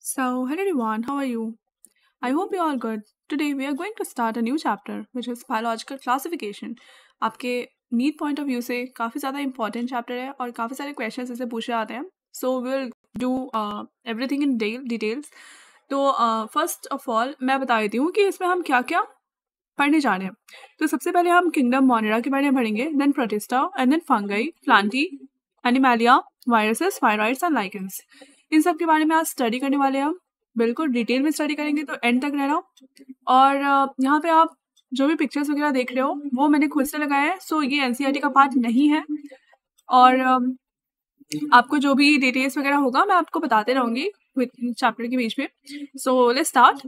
So, hello everyone, how are you? I hope you're all good. Today we are going to start a new chapter which is biological classification. आपके NEET point of view से काफ़ी ज़्यादा important chapter है और काफ़ी सारे questions इससे पूछे आते हैं. So we will do everything in details. तो फर्स्ट ऑफ ऑल मैं बता देती हूँ कि इसमें हम क्या क्या पढ़ने जा रहे हैं. तो सबसे पहले हम किंगडम मोनेरा के बारे में पढ़ेंगे, then protista and then fungi, plantae, animalia, viruses, viroids and lichens. इन सब के बारे में आज स्टडी करने वाले हैं हम. बिल्कुल डिटेल में स्टडी करेंगे, तो एंड तक रहना. और यहाँ पे आप जो भी पिक्चर्स वगैरह देख रहे हो वो मैंने खुद से लगाया है. सो ये एनसीईआरटी का पार्ट नहीं है और आपको जो भी डिटेल्स वगैरह होगा मैं आपको बताते रहूँगी चैप्टर के बीच में. So let's start.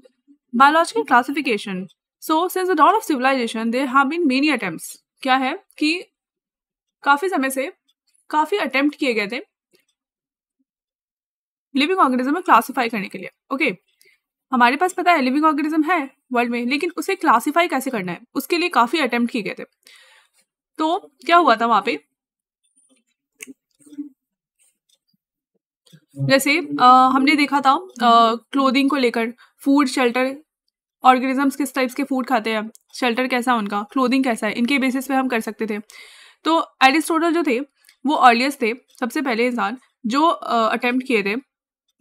Biological classification. So since the dawn of civilization there have been many attempts. क्या है कि काफ़ी समय से काफ़ी अटेम्प्ट किए गए थे लिविंग ऑर्गेनिज्म में क्लासीफाई करने के लिए. ओके, हमारे पास पता है लिविंग ऑर्गेनिज्म है वर्ल्ड में, लेकिन उसे क्लासीफाई कैसे करना है उसके लिए काफ़ी अटेम्प्ट किए गए थे. तो क्या हुआ था वहाँ पे, जैसे हमने देखा था क्लोथिंग को लेकर, फूड, शेल्टर, ऑर्गेनिजम्स किस टाइप्स के फूड खाते हैं, शेल्टर कैसा है उनका, क्लोथिंग कैसा है, इनके बेसिस पे हम कर सकते थे. तो एरिस्टोटल जो थे वो अर्लिएस्ट थे, सबसे पहले इंसान जो अटेम्प्ट किए थे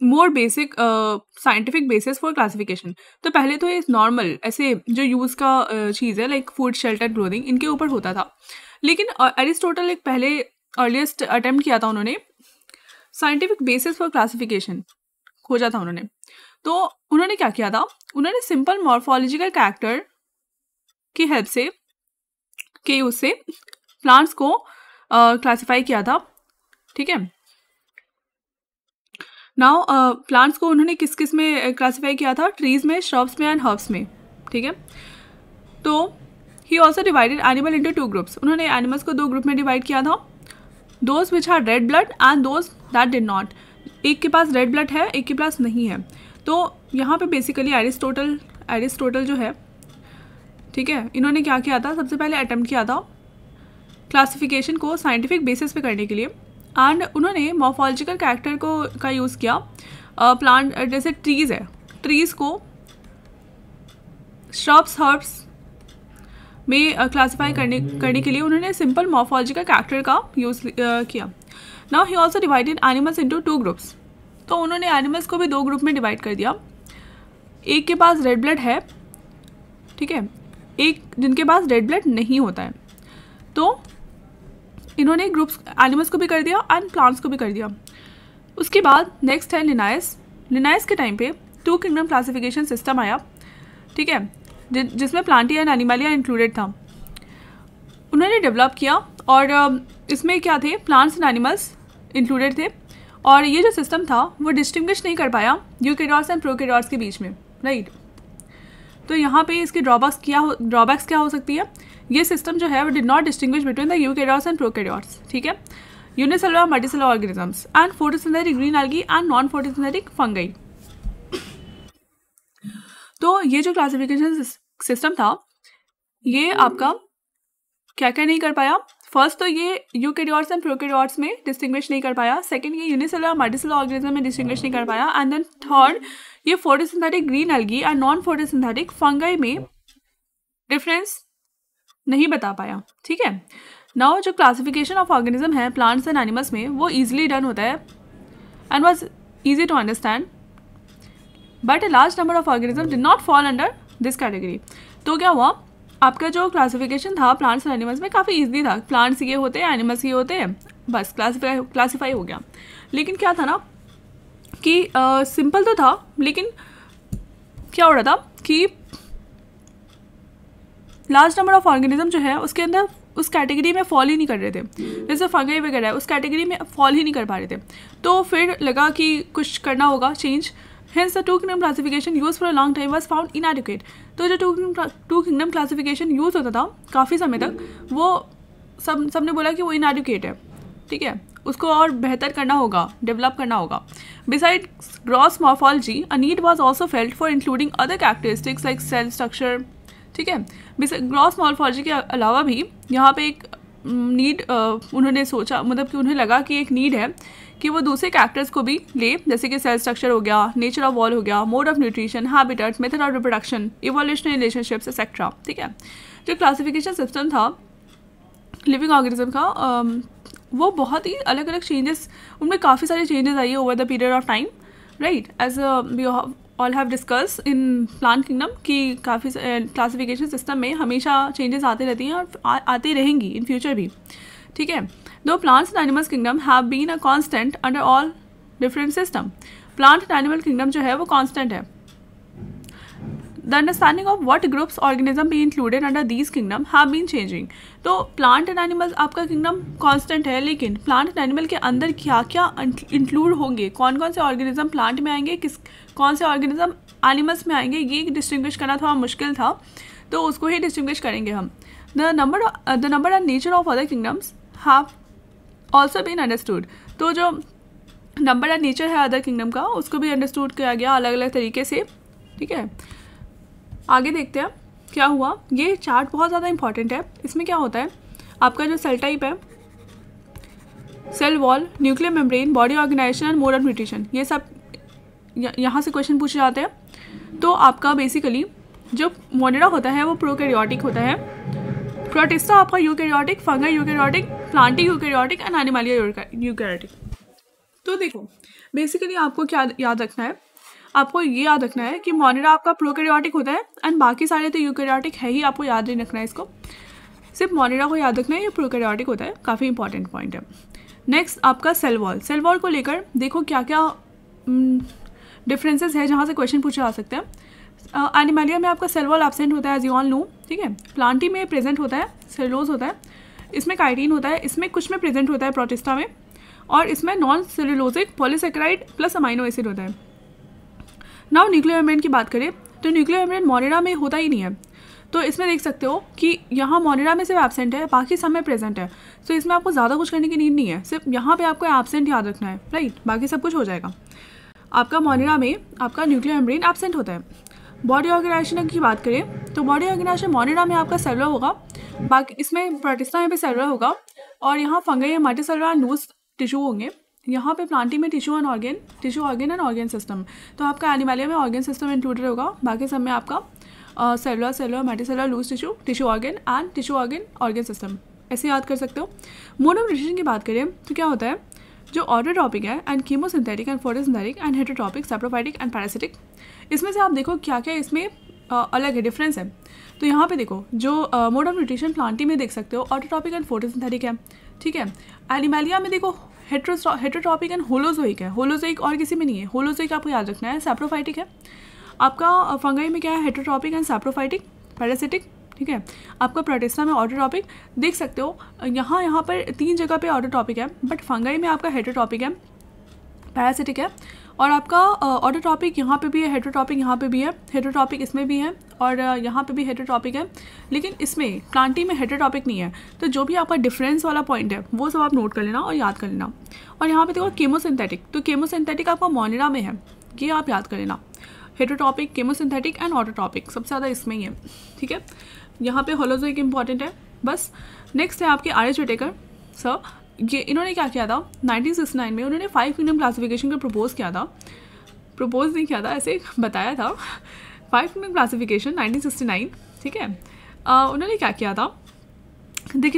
मोर basic scientific basis for classification. तो पहले तो ये नॉर्मल ऐसे जो यूज़ का चीज़ है लाइक फूड, शेल्टर, क्लोथिंग, इनके ऊपर होता था. लेकिन एरिस्टोटल एक पहले अर्लिएस्ट अटेम्प्ट किया था, उन्होंने साइंटिफिक बेसिस फॉर क्लासिफिकेशन खोजा था उन्होंने. तो उन्होंने क्या किया था, उन्होंने सिंपल मॉर्फोलॉजिकल कैरेक्टर की हेल्प से के उससे प्लांट्स को क्लासिफाई किया था. ठीक है, नाउ प्लांट्स को उन्होंने किस किस में क्लासिफाई किया था, ट्रीज में, श्रब्स में एंड हर्ब्स में. ठीक है, तो he also divided animal into two groups. उन्होंने एनिमल्स को दो ग्रुप में डिवाइड किया था, those which had read blood and those that did not. एक के पास रेड ब्लड है, एक के पास नहीं है. तो यहाँ पे बेसिकली एरिस्टोटल जो है, ठीक है, इन्होंने क्या किया था, सबसे पहले अटेम्प्ट किया था क्लासिफिकेशन को साइंटिफिक बेसिस पे करने के लिए. एंड उन्होंने मॉर्फोलॉजिकल कैरेक्टर का यूज़ किया. प्लांट जैसे ट्रीज़ है, ट्रीज़ को श्रब्स, हर्ब्स में क्लासिफाई करने के लिए उन्होंने सिंपल मॉर्फोलॉजिकल कैरेक्टर का यूज़ किया. Now he also divided animals into two groups. तो उन्होंने एनिमल्स को भी दो ग्रुप में डिवाइड कर दिया. एक के पास रेड ब्लड है, ठीक है, एक जिनके पास रेड ब्लड नहीं होता है. तो इन्होंने ग्रुप्स एनिमल्स को भी कर दिया एंड प्लांट्स को भी कर दिया. उसके बाद नेक्स्ट है लिनायस. लिनायस के टाइम पे टू किंगडम क्लासिफिकेशन सिस्टम आया. ठीक है, जिसमें प्लांटी एंड एनिमलिया इंक्लूडेड था. उन्होंने डेवलप किया और इसमें क्या थे, प्लांट्स एंड एनिमल्स इंक्लूडेड थे. और ये जो सिस्टम था वो डिस्टिंग्विश नहीं कर पाया यूकेरियोट्स एंड प्रोकैरियोट्स के बीच में, राइट. तो यहाँ पे इसके ड्रॉबैक्स क्या हो सकती है, ये सिस्टम जो है वो did not distinguish between the eukaryotes and prokaryotes. ठीक है, unicellular, multicellular organisms and photosynthetic green algae and non photosynthetic fungi. तो ये जो क्लासिफिकेशन सिस्टम था ये आपका क्या क्या नहीं कर पाया. फर्स्ट तो ये यूकेरियोट्स एंड प्रोकैरियोट्स में डिस्टिंग्विश नहीं कर पाया. सेकंड, ये यूनिसेलुलर, मल्टीसेलुलर ऑर्गेनिज्म में डिस्टिंग्विश नहीं कर पाया. एंड देन थर्ड, ये photosynthetic green algae and non photosynthetic fungi में डिफरेंस नहीं बता पाया. ठीक है, नाउ जो क्लासिफिकेशन ऑफ ऑर्गेनिज्म है प्लांट्स एंड एनिमल्स में वो ईजिली डन होता है and was easy to understand, but a large number of organism did not fall under this category. तो क्या हुआ, आपका जो क्लासिफिकेशन था प्लांट्स एंड एनिमल्स में काफ़ी ईजी था. प्लांट्स ये होते हैं, एनिमल्स ये होते हैं, बस क्लासीफाई हो गया. लेकिन क्या था ना कि सिंपल तो था, लेकिन क्या हो रहा था कि लार्ज नंबर ऑफ ऑर्गेनिज्म जो है उसके अंदर उस कैटेगरी में फॉल ही नहीं कर रहे थे. जैसे फंगाई वगैरह है, उस कैटेगरी में फॉल ही नहीं कर पा रहे थे. तो फिर लगा कि कुछ करना होगा, change. Hence the two kingdom classification used for a long time was found inadequate. तो जो टू किंगडम क्लासिफिकेशन यूज़ होता था काफ़ी समय तक, वो सबने बोला कि वो inadequate है. ठीक है, उसको और बेहतर करना होगा, डेवलप करना होगा. Besides gross morphology, a need was also felt for including other characteristics like cell structure. ठीक है, ग्रॉस मॉर्फोलॉजी के अलावा भी यहाँ पे एक नीड उन्होंने सोचा, मतलब कि उन्हें लगा कि एक नीड है कि वो दूसरे कैरेक्टर्स को भी ले, जैसे कि सेल स्ट्रक्चर हो गया, नेचर ऑफ वॉल हो गया, mode of nutrition, habitat, method of reproduction, evolutionary relationships etcetera. ठीक है, जो क्लासिफिकेशन सिस्टम था लिविंग ऑर्गेनिज्म का, वो बहुत ही अलग अलग चेंजेस, उनमें काफ़ी सारे चेंजेस आई है over the period of time, right. As we all have discuss in plant kingdom कि काफ़ी क्लासिफिकेशन सिस्टम में हमेशा चेंजेस आते रहती हैं और आती रहेंगी इन फ्यूचर भी। ठीक है, दो plants and animals kingdom have been a constant under all different system. Plant and animal kingdom जो है वो कांस्टेंट है। The understanding of what groups organism be included under these kingdom have been changing. तो plant and animals आपका kingdom constant है, लेकिन plant and animal के अंदर क्या क्या इंक्लूड होंगे, कौन कौन से ऑर्गेनिज्म प्लांट में आएंगे, कौन से ऑर्गेनिज्म एनिमल्स में आएंगे, ये डिस्टिंग्विश करना थोड़ा मुश्किल था, तो उसको ही डिस्टिंग्विश करेंगे हम। The number and nature of other kingdoms have also been understood. तो जो नंबर एंड नेचर है अदर किंगडम का, उसको भी अंडरस्टूड किया गया अलग अलग तरीके से। ठीक है, आगे देखते हैं क्या हुआ। ये चार्ट बहुत ज़्यादा इंपॉर्टेंट है। इसमें क्या होता है, आपका जो सेल टाइप है, cell wall, nuclear membrane, body organisation and mode of nutrition, ये सब यहाँ से क्वेश्चन पूछे जाते हैं। तो आपका बेसिकली जो मोनेरा होता है वो प्रोकैरियोटिक होता है, प्रोटिस्टा आपका eukaryotic, fungi eukaryotic, Plantae eukaryotic and Animalia eukaryotic. तो देखो बेसिकली आपको क्या याद रखना है, आपको ये याद रखना है कि मोनेरा आपका प्रोकैरियोटिक होता है एंड बाकी सारे तो यूकैरियोटिक है ही, आपको याद नहीं रखना है इसको, सिर्फ मोनेरा को याद रखना है, ये प्रोकैरियोटिक होता है, काफ़ी इंपॉर्टेंट पॉइंट है। नेक्स्ट आपका सेल वॉल, सेल वॉल को लेकर देखो क्या क्या डिफरेंसेस है जहाँ से क्वेश्चन पूछे जा सकते हैं। एनिमलिया में आपका सेल वॉल एब्सेंट होता है एज यू ऑल नो। ठीक है, प्लांटी में प्रेजेंट होता है, सेलुलोज होता है, इसमें काइटिन होता है, इसमें कुछ में प्रेजेंट होता है प्रोटिस्टा में, और इसमें non cellulosic polysaccharide plus amino acid होता है। नाउ न्यूक्लियर मेम्ब्रेन की बात करें तो न्यूक्लियर मेम्ब्रेन मोनेरा में होता ही नहीं है। तो इसमें देख सकते हो कि यहाँ मोनेरा में सिर्फ एब्सेंट है, बाकी सब में प्रेजेंट है। तो इसमें आपको ज़्यादा कुछ करने की नीड नहीं है, सिर्फ यहाँ पे आपको एब्सेंट याद रखना है, राइट, बाकी सब कुछ हो जाएगा। आपका मोनेरा में आपका न्यूक्लियर मेम्ब्रेन एब्सेंट होता है। बॉडी ऑर्गेनाइजेशन की बात करें तो बॉडी ऑर्गेनाइजेशन मोनेरा में आपका सेलुलर होगा, बाकी इसमें प्रोटिस्टा में भी सेलुलर होगा, और यहाँ फंगई या मल्टीसेलुलर लूज टिश्यू होंगे। यहाँ पे प्लांटी में tissue organ and organ system. तो आपका एनिमलिया में ऑर्गन सिस्टम इंक्लूडेड होगा, बाकी सब में आपका cellular multicellular loose tissue organ and tissue organ system, ऐसे याद कर सकते हो। मोड ऑफ न्यूट्रिशन की बात करें तो क्या होता है, जो ऑटोट्रॉपिक है and chemosynthetic and photosynthetic and heterotrophic, saprophytic and parasitic, इसमें से आप देखो क्या क्या इसमें अलग है, डिफरेंस है। तो यहाँ पे देखो जो मोड ऑफ न्यूट्रिशन प्लांटी में देख सकते हो ऑटोट्रॉपिक एंड फोटोसिंथेटिक है। ठीक है, एनिमलिया में देखो हेटेरोट्रॉपिक एंड होलोजोइक है, होलोजोइक और किसी में नहीं है, होलोजोइक आपको याद रखना है। सैप्रोफाइटिक है आपका फंगई में, क्या है, हेटेरोट्रॉपिक एंड सैप्रोफाइटिक, पैरासिटिक। ठीक है, आपका प्रोटिस्टा में ऑटोट्रॉपिक देख सकते हो, यहाँ पर 3 जगह पे ऑटोट्रॉपिक है, बट फंगई में आपका हेटेरोट्रॉपिक है, पैरासिटिक है, और आपका ऑटोट्रॉपिक यहाँ पे भी है, हेटेरोट्रॉपिक यहाँ पे भी है, हेटेरोट्रॉपिक इसमें भी है, और यहाँ पे भी हेटेरोट्रॉपिक है, लेकिन इसमें प्लांटी में हेटेरोट्रॉपिक नहीं है। तो जो भी आपका डिफरेंस वाला पॉइंट है वो सब आप नोट कर लेना और याद कर लेना। और यहाँ पे देखो केमोसिंथेटिक, तो केमोसिंथेटिक आपका मोनेरा में है, ये आप याद कर लेना। हेटेरोट्रॉपिक, केमोसिंथेटिक एंड ऑटोट्रॉपिक सबसे ज़्यादा इसमें ही है। ठीक है, यहाँ पे होलोजोइक इंपॉर्टेंट है बस। नेक्स्ट है आपके आर.एच. विटेकर सर, ये इन्होंने क्या किया था 1969 में, उन्होंने 5 किंगडम क्लासिफिकेशन को प्रपोज किया था, प्रपोज नहीं किया था, ऐसे बताया था, 5 किंगडम क्लासिफिकेशन 1969। ठीक है, उन्होंने क्या किया था, the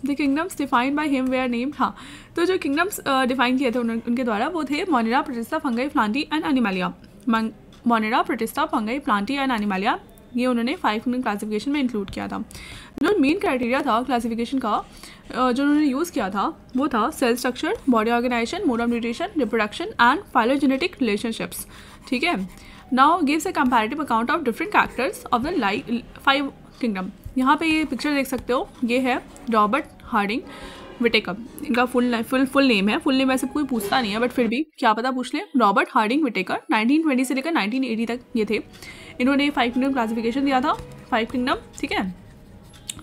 kingdoms defined by him were named. हाँ, तो जो किंगडम्स डिफाइन किए थे उनके द्वारा वो थे Monera, protista, fungi, Plantae and Animalia. Monera, protista, fungi, Plantae and Animalia, ये उन्होंने 5 किंगडम क्लासिफिकेशन में इंक्लूड किया था। जो मेन क्राइटेरिया था क्लासिफिकेशन का जो उन्होंने यूज़ किया था वो था cell structure, body organisation, mode of nutrition, reproduction and phylogenetic relationships. ठीक है, now gives a comparative account of different characters of the 5 kingdom. यहाँ पे ये पिक्चर देख सकते हो, ये है रॉबर्ट हार्डिंग विटेकर, इनका फुल नेम है, फुल नेम ऐसे कोई पूछता नहीं है, बट फिर भी क्या पता पूछ ले। रॉबर्ट हार्डिंग विटेकर 1920 से लेकर 1980 तक ये थे, इन्होंने 5 किंगडम क्लासिफिकेशन दिया था, 5 किंगडम। ठीक है,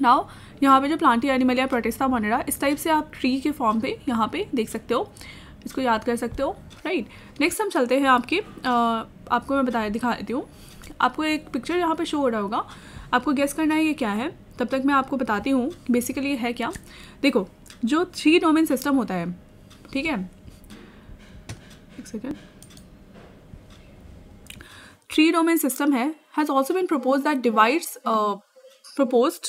नाउ यहाँ पे जो प्लांटी, एनिमलिया, प्रोटिस्टा, मोनेरा, इस टाइप से आप ट्री के फॉर्म पे यहाँ पे देख सकते हो, इसको याद कर सकते हो, राइट। नेक्स्ट हम चलते हैं आपके आपको मैं दिखा देती हूँ। आपको एक पिक्चर यहाँ पे शो हो रहा होगा, आपको गेस करना है ये क्या है, तब तक मैं आपको बताती हूँ बेसिकली ये है क्या। देखो जो 3 डोमेन सिस्टम होता है, ठीक है, एक सेकेंड, थ्री डोमेन सिस्टम है has also been propose that divides proposed,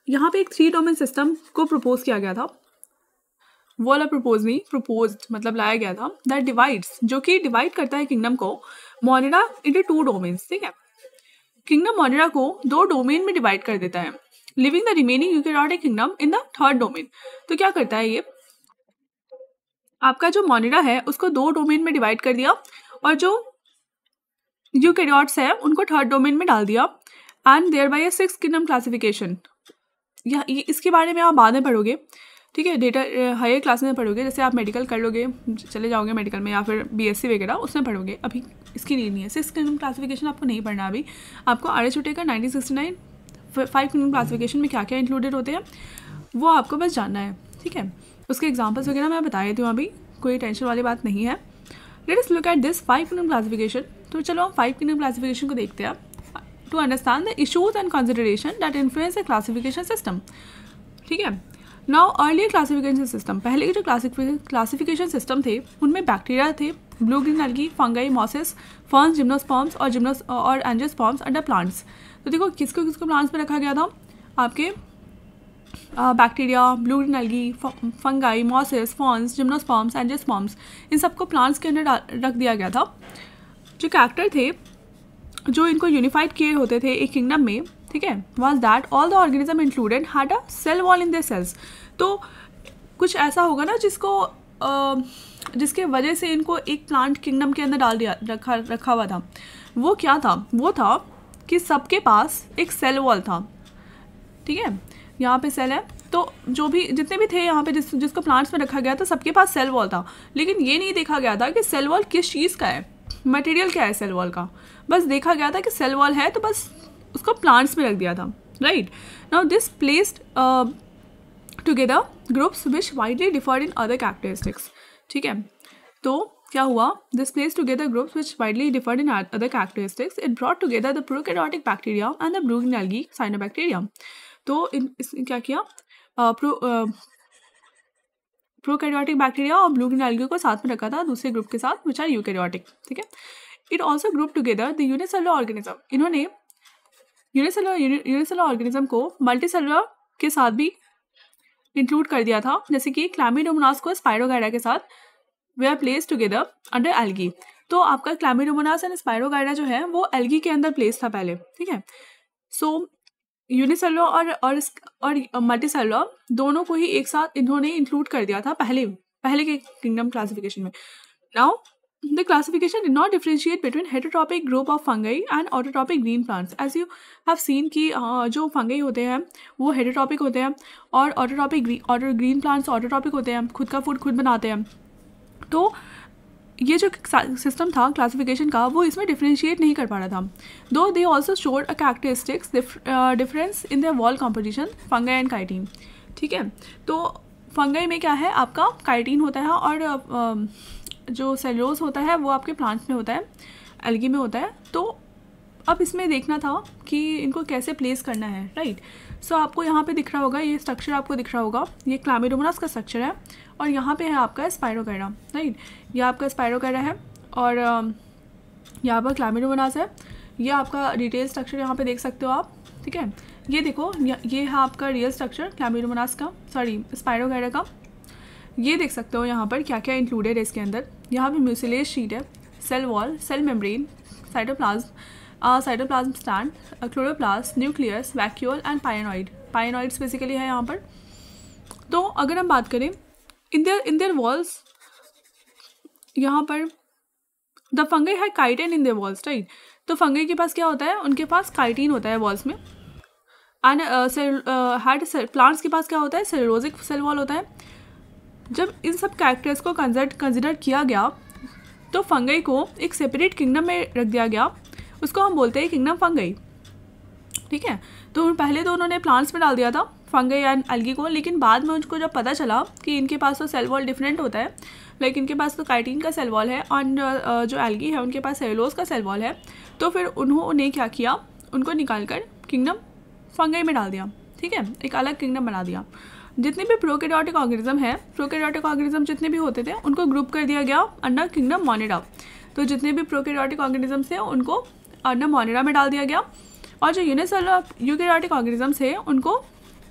यहाँ पे एक थ्री डोमेन सिस्टम को प्रपोज किया गया था, वो वाला प्रपोज नहीं, प्रपोज्ड मतलब लाया गया था, दैट डिवाइड्स, जो कि डिवाइड करता है किंगडम को मोनिडा इनटू टू डोमेन्स। ठीक है, किंगडम मोनिडा को दो डोमेन में डिवाइड कर देता है, living the remaining eukaryotic kingdom in the third domain. तो क्या करता है ये, आपका जो मोनिडा है उसको दो डोमेन में डिवाइड कर दिया और जो यूकैरियोट्स है उनको थर्ड डोमेन में डाल दिया, and thereby a six kingdom classification. या इसके बारे में आप बाद में पढ़ोगे, ठीक है, डेटा हायर क्लास में पढ़ोगे, जैसे आप मेडिकल कर लोगे, चले जाओगे मेडिकल में या फिर बीएससी वगैरह उसमें पढ़ोगे, अभी इसकी नीड नहीं है। सिक्स किंगडम क्लासिफिकेशन आपको नहीं पढ़ना अभी, आपको RHUT का 1969 फाइव किंगडम क्लासिफिकेशन में क्या क्या इंक्लूडेड होते हैं वो आपको बस जानना है। ठीक है, उसके एग्जाम्पल्स वगैरह मैं बता देती हूँ, अभी कोई टेंशन वाली बात नहीं है। Let us look at this five kingdom classification. तो चलो हम फाइव किंगडम क्लासिफिकेशन को देखते हैं to understand the issues and consideration that influence the classification system. ठीक है, नाउ अर्लियर क्लासिफिकेशन सिस्टम, पहले के जो क्लासिफिकेशन सिस्टम थे उनमें बैक्टीरिया थे, blue green algae, fungi, mosses, ferns, gymnosperms और एंजियोस्पर्म्स अंडर प्लांट्स। तो देखो किसको किसको प्लांट्स में रखा गया था, आपके bacteria, blue green algae, fungi, mosses, ferns, gymnosperms, angiosperms, इन सबको प्लांट्स के अंदर रख दिया गया था। जो कैरेक्टर थे जो इनको यूनिफाइड किए होते थे एक किंगडम में, ठीक है, was that all the organism included had a cell wall in their cells. तो कुछ ऐसा होगा ना जिसके वजह से इनको एक प्लांट किंगडम के अंदर डाल दिया रखा हुआ था। वो क्या था, वो था कि सबके पास एक सेल वॉल था। ठीक है, यहाँ पे सेल है, तो जो भी जितने भी थे यहाँ पे जिसको प्लांट्स में रखा गया था सबके पास सेल वॉल था, लेकिन ये नहीं देखा गया था कि सेल वॉल किस चीज़ का है, मटेरियल क्या है सेल वॉल का, बस देखा गया था कि सेल वॉल है तो बस उसको प्लांट्स में रख दिया था। Right, now this placed together groups which widely deferred in other characteristics. ठीक है, तो क्या हुआ, this place together groups which widely deferred in other characteristics, it brought together the prokaryotic bacteria and the blue green algae cyanobacteria. तो क्या किया, prokaryotic bacteria और blue green algae को साथ में रखा था दूसरे ग्रुप के साथ विच आर यूकैरियोटिक। ठीक है, it also group together the unicellular organism, इन्होंने यूनिसेलुलर ऑर्गेनिज्म को मल्टीसेलुलर के साथ भी इंक्लूड कर दिया था, जैसे कि क्लैमिडोमोनास को स्पाइरोगाइरा के साथ they are place together under algae. तो आपका क्लैमिडोमोनास एंड स्पाइरोगाइरा जो है वो एल्गी के अंदर प्लेस था पहले। ठीक है, सो यूनिसेलुलर और मल्टीसेलुलर दोनों को ही एक साथ इन्होंने इंक्लूड कर दिया था पहले के किंगडम क्लासिफिकेशन में। Now the classification did not differentiate between heterotropic group of fungi and autotropic green plants, as you have seen कि जो फंगाई होते हैं वो हेटेरोट्रॉपिक होते हैं और ग्रीन प्लांट्स ऑटोट्रॉपिक होते हैं, खुद का फूड खुद बनाते हैं। तो ये जो सिस्टम था क्लासिफिकेशन का वो इसमें डिफ्रेंशिएट नहीं कर पा रहा था, दो they also showed a characteristics difference in their wall composition fungi and chitin. ठीक है, तो फंगाई में क्या है, आपका काइटिन होता है और जो सेलुलोज होता है वो आपके प्लांट्स में होता है, एल्गी में होता है। तो अब इसमें देखना था कि इनको कैसे प्लेस करना है। राइट, सो आपको यहाँ पे दिख रहा होगा, ये स्ट्रक्चर आपको दिख रहा होगा, ये क्लैमिडोमोनास का स्ट्रक्चर है और यहाँ पे है आपका स्पाइरोगाइरा। राइट, ये आपका स्पाइरोगाइरा है और यहाँ पर क्लैमिडोमोनास है। ये आपका डिटेल स्ट्रक्चर यहाँ पे देख सकते हो आप। ठीक है, ये देखो, ये है आपका रियल स्ट्रक्चर क्लैमिडोमोनास का, सॉरी स्पाइरोगाइरा का। ये देख सकते हो यहाँ पर क्या क्या इंक्लूडेड है इसके अंदर। यहाँ पे म्यूसिलेज शीट है, cell wall, cell membrane, cytoplasm stand, chloroplast, nucleus, vacuole and pyrenoids basically है यहाँ पर। तो अगर हम बात करें इन देयर वॉल्स, यहाँ पर द फंगाई है chitin in their walls. Right, तो फंगाई के पास क्या होता है, उनके पास काइटिन होता है वॉल्स में। एंड प्लांट्स के पास क्या होता है, सेलुलोजिक सेल वॉल होता है। जब इन सब कैरेक्टर्स को कंसिडर किया गया तो फंगाई को एक सेपरेट किंगडम में रख दिया गया, उसको हम बोलते हैं किंगडम फंगाई। ठीक है, तो पहले तो उन्होंने प्लांट्स में डाल दिया था फंगाई एंड एल्गी को, लेकिन बाद में उनको जब पता चला कि इनके पास तो सेल वॉल डिफरेंट होता है, लाइक इनके पास तो काइटिन का सेल वॉल है और जो एल्गी है उनके पास सेलुलोज का सेल वॉल है, तो फिर उन्होंने क्या किया, उनको निकाल कर किंगडम फंगाई में डाल दिया। ठीक है, एक अलग किंगडम बना दिया। जितने भी प्रोकैरियोटिक ऑर्गेनिज्म है, प्रोकैरियोटिक ऑर्गेनिज्म जितने भी होते थे उनको ग्रुप कर दिया गया अंडर किंगडम मोनिरा। तो जितने भी प्रोकैरियोटिक ऑर्गेनिजम्स थे उनको अंडर मोनिरा में डाल दिया गया, और जो यूनिसेलुलर यूकैरियोटिक ऑर्गेनिजम्स थे उनको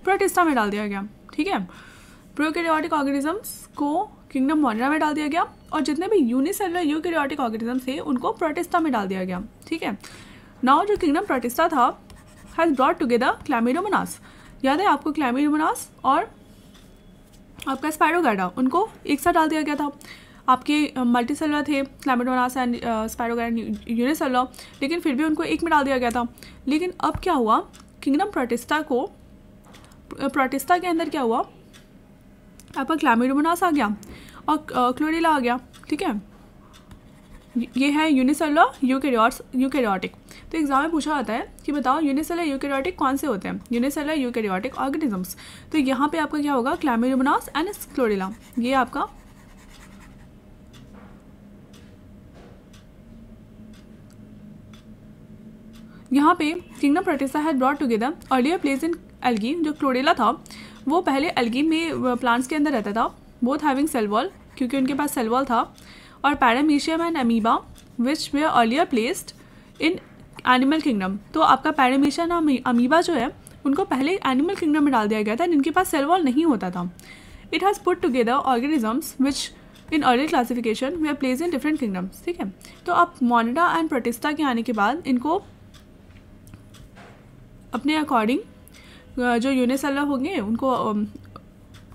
प्रोटिस्टा में डाल दिया गया। ठीक है, प्रोकैरियोटिक ऑर्गेनिजम्स को किंगडम मोनिरा में डाल दिया गया, और जितने भी यूनिसेलुलर यूकैरियोटिक ऑर्गेनिजम्स थे उनको प्रोटिस्टा में डाल दिया गया। ठीक है, नाउ जो किंगडम प्रोटिस्टा था हैज़ ब्रॉट टुगेदर क्लैमिडोमोनास। याद है आपको, क्लैमिडोमोनास और आपका स्पायरोगैरा, उनको एक साथ डाल दिया गया था। आपके मल्टीसेलुलर थे क्लैमिडोमोनास एंड स्पायरोगैरा यूनिसेलुलर, लेकिन फिर भी उनको एक में डाल दिया गया था। लेकिन अब क्या हुआ, किंगडम प्रोटिस्टा के अंदर क्या हुआ, आपका क्लैमिडोमोनास आ गया और क्लोरेला आ गया। ठीक है, ये है यूनिसेलुलर यूकैरियोटिक। तो एग्जाम में पूछा जाता है कि बताओ यूनिसेलुलर यूकैरियोटिक कौन से होते हैं, यूनिसेलुलर यूकैरियोटिक ऑर्गेनिजम्स। तो यहाँ पे आपका क्या होगा, क्लैमिडोमोनास एंड क्लोरेला, ये आपका यहाँ पे kingdom protista had brought together earlier place in algae. जो क्लोरेला था वो पहले एल्गी में प्लांट्स के अंदर रहता था, बोथ हैविंग सेल वॉल, क्योंकि उनके पास सेल वॉल था, और paramecium and amoeba which way earlier placed in animal kingdom. तो आपका पैरामीशियम और अमीबा जो है उनको पहले एनिमल किंगडम में डाल दिया गया था, जिनके पास सेल वॉल नहीं होता था। It has put together organisms which in early classification they are place in different kingdoms. ठीक है, तो अब मोनिरा एंड प्रोटिस्टा के आने के बाद इनको अपने अकॉर्डिंग जो यूनिसेलुलर होंगे उनको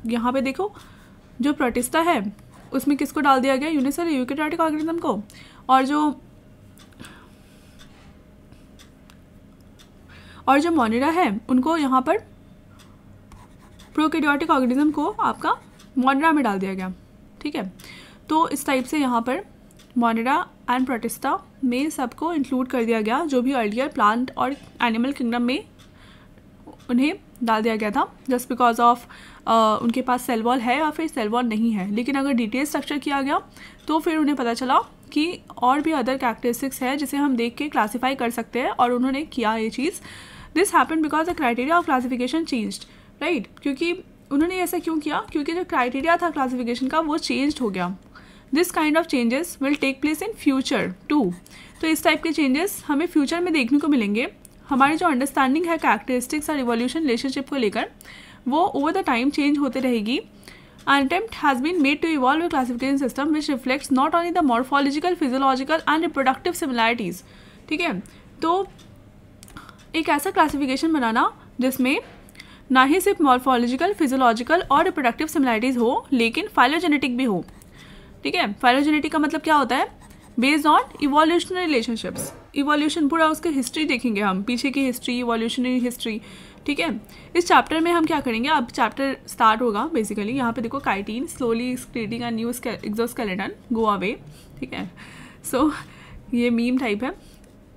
यहाँ पे देखो, जो प्रोटिस्टा है उसमें किसको डाल दिया गया, यूनिसेलुलर यूकैरियोटिक ऑर्गेनिज्म को, और जो मोनिरा है उनको यहाँ पर प्रोकैरियोटिक ऑर्गेनिज्म को आपका मोनिरा में डाल दिया गया। ठीक है, तो इस टाइप से यहाँ पर मोनिरा एंड प्रोटिस्टा में सबको इंक्लूड कर दिया गया, जो भी अर्लियर प्लांट और एनिमल किंगडम में उन्हें डाल दिया गया था, जस्ट बिकॉज ऑफ उनके पास सेल वॉल है या फिर सेल वॉल नहीं है। लेकिन अगर डिटेल स्ट्रक्चर किया गया तो फिर उन्हें पता चला कि और भी अदर कैरेक्टरिस्टिक्स है जिसे हम देख के क्लासीफाई कर सकते हैं, और उन्होंने किया ये चीज़। This happen because the criteria of classification changed, right. क्योंकि उन्होंने ऐसा क्यों किया, क्योंकि जो क्राइटेरिया था क्लासिफिकेशन का वो चेंज हो गया। This kind of changes will take place in future too. तो इस टाइप के चेंजेस हमें फ्यूचर में देखने को मिलेंगे। हमारी जो अंडरस्टैंडिंग है कैरेक्टरिस्टिक्स और इवोल्यूशन रिलेशनशिप को लेकर, वो ओवर द टाइम चेंज होते रहेगी। An attempt has been made to evolve a classification system which reflects not only the morphological, physiological and reproductive similarities। ठीक है, तो एक ऐसा क्लासिफिकेशन बनाना जिसमें ना ही सिर्फ मॉर्फोलॉजिकल, फिजियोलॉजिकल और रिप्रोडक्टिव सिमिलैरिटीज़ हो, लेकिन फाइलोजेनेटिक भी हो। ठीक है, फाइलोजेनेटिक का मतलब क्या होता है, based on evolutionary relationships. Evolution पूरा उसके हिस्ट्री देखेंगे हम, पीछे की हिस्ट्री, इवोल्यूशनरी हिस्ट्री। ठीक है, इस चैप्टर में हम क्या करेंगे, अब चैप्टर स्टार्ट होगा बेसिकली। यहाँ पे देखो, chitin slowly excreting and new exoskeleton go away. ठीक है, सो ये मीम टाइप है।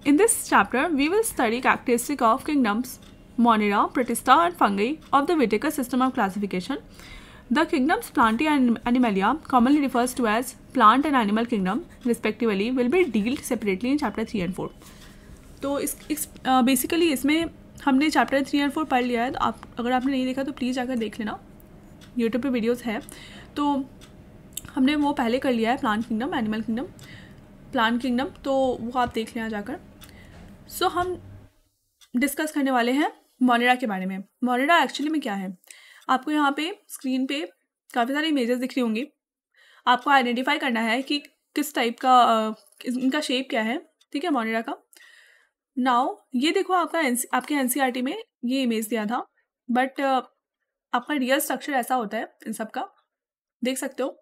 In this chapter we will study characteristic of kingdoms Monera, protista and fungi of the Whittaker system of classification. The kingdoms Plantae and Animalia, commonly refers to as plant and animal kingdom respectively, will be dealt separately in chapter 3 and 4। तो इस basically इसमें हमने chapter 3 और 4 पढ़ लिया है। तो आप अगर आपने नहीं देखा तो प्लीज़ जाकर देख लेना, यूट्यूब पे वीडियोस है। तो हमने वो पहले कर लिया है, plant kingdom, animal kingdom, plant kingdom, तो वो आप देख लेना जाकर। सो हम डिस्कस करने वाले हैं मोनिरा के बारे में। मोनिरा एक्चुअली में क्या है, आपको यहाँ पे स्क्रीन पे काफ़ी सारी इमेजेस दिख रही होंगी। आपको आइडेंटिफाई करना है कि किस टाइप का इनका शेप क्या है। ठीक है, मोनिरा का। नाउ ये देखो, आपके एनसीईआरटी में ये इमेज दिया था, बट आपका रियल स्ट्रक्चर ऐसा होता है इन सब का, देख सकते हो।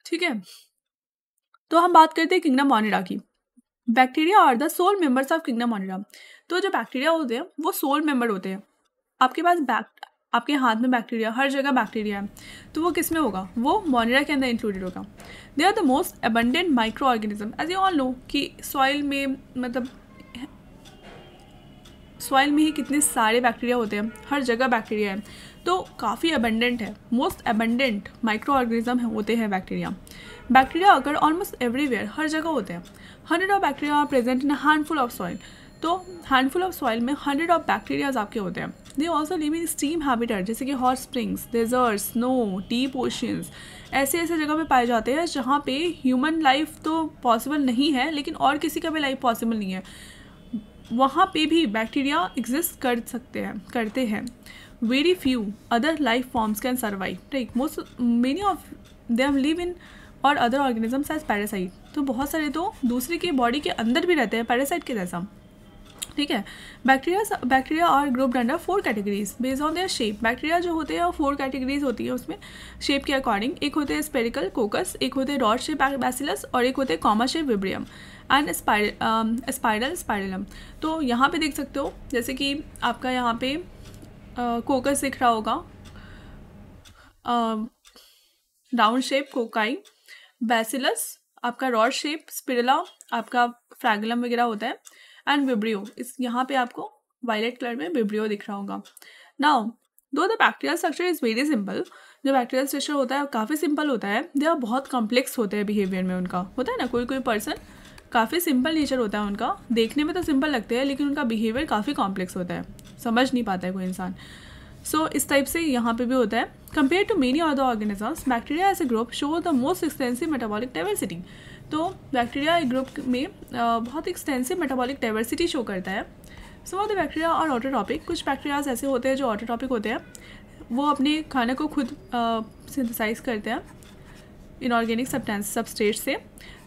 ठीक है, तो हम बात करते हैं किंगडम मोनिरा की। Bacteria are the sole members of kingdom Monera. तो जो बैक्टीरिया होते हैं वो सोल मेंबर होते हैं। आपके पास आपके हाथ में बैक्टीरिया, हर जगह बैक्टीरिया है, तो वो किस में होगा, वो मोनिरा के अंदर इंक्लूडेड होगा। They are the most abundant micro organism, as you all know कि सॉइल में, मतलब सॉइल में ही कितने सारे बैक्टीरिया होते हैं, हर जगह बैक्टीरिया है, तो काफ़ी अबंडेंट है। मोस्ट अबंडेंट माइक्रो ऑर्गेनिज्म होते हैं बैक्टीरिया। बैक्टीरिया अगर ऑलमोस्ट एवरीवेयर, हर जगह होते हैं। 100 of bacteria are present in a handful of soil. तो हैंडफुल ऑफ सॉइल में 100 ऑफ बैक्टीरियाज आपके होते हैं. They also live in steam habitat, जैसे कि hot springs, desert, snow, deep oceans. ऐसे ऐसे जगह पे पाए जाते हैं जहाँ पे ह्यूमन लाइफ तो पॉसिबल नहीं है, लेकिन और किसी का भी लाइफ पॉसिबल नहीं है, वहाँ पे भी बैक्टीरिया एग्जिस्ट करते हैं. Very few other life forms can survive, right. Many of them live in और अदर ऑर्गेनिजम्स एज पैरासाइट. तो बहुत सारे तो दूसरे के बॉडी के अंदर भी रहते हैं, पैरासाइट के जैसा. ठीक है. Bacteria are grouped under 4 categories based on their shape. Bacteria जो होते हैं वो 4 कैटेगरीज होती है उसमें शेप के अकॉर्डिंग. एक होते हैं स्पेरिकल कोकस, एक होते हैं रॉड शेप बैसिलस, और एक होते हैं comma shape विब्रियम and spiral spirillum. तो यहाँ पे देख सकते हो, जैसे कि आपका यहाँ पे कोकस दिख रहा होगा, राउंड शेप कोकाई, बैसिलस आपका रॉड शेप, स्पिरुला आपका फ्रैगुलम वगैरह होता है, एंड विब्रियो इस यहाँ पे आपको वायलेट कलर में विब्रियो दिख रहा होगा. नाउ दो the bacterial structure is very simple. जो बैक्टीरियल स्ट्रक्चर होता है वो काफ़ी सिंपल होता है. दे आर बहुत कॉम्प्लेक्स होते हैं बिहेवियर में. उनका होता है ना, कोई कोई पर्सन काफ़ी सिंपल नेचर होता है उनका, देखने में तो सिंपल लगते हैं लेकिन उनका बिहेवियर काफ़ी कॉम्प्लेक्स होता है, समझ नहीं पाता है कोई इंसान. सो इस टाइप से यहाँ पे भी होता है. Compare to many other organisms, bacteria as a group show the most extensive metabolic diversity. तो बैक्टीरिया एक ग्रुप में बहुत एक्सटेंसिव मेटाबॉलिक डाइवर्सिटी शो करता है. Some of the bacteria are autotrophic. कुछ बैक्टीरियाज ऐसे होते हैं जो ऑटोट्रॉपिक होते हैं, वो अपने खाने को खुद सिंथेसाइज करते हैं इनऑर्गेनिक सबस्ट्रेट से.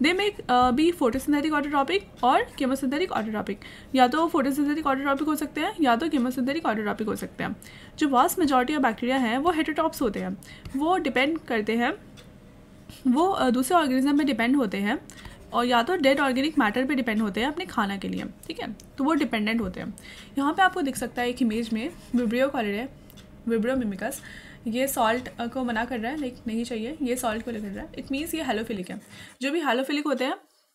They make be photosynthetic autotrophic और केमोसिंथेटिक ऑटोट्रॉपिक. या तो फोटोसिंथेटिक ऑटोट्रॉपिक हो सकते हैं या तो केमोसिंथेटिक ऑटोट्रॉपिक हो सकते हैं. जो वास्ट मेजॉरिटी ऑफ बैक्टीरिया हैं वो हेटेरोट्रॉप्स होते हैं. वो डिपेंड करते हैं, वो दूसरे ऑर्गेनिज्म में डिपेंड होते हैं, और या तो डेड ऑर्गेनिक मैटर पे डिपेंड होते हैं अपने खाना के लिए. ठीक है, तो वो डिपेंडेंट होते हैं. यहाँ पे आपको दिख सकता है एक इमेज में विब्रियो कॉलिडे, विब्रियो मिमिकस. ये सॉल्ट को मना कर रहा है, लाइक नहीं चाहिए, ये सॉल्ट को ले कर रहा है. इट मीन्स ये हेलोफिलिक है. जो भी हेलोफिलिक होते हैं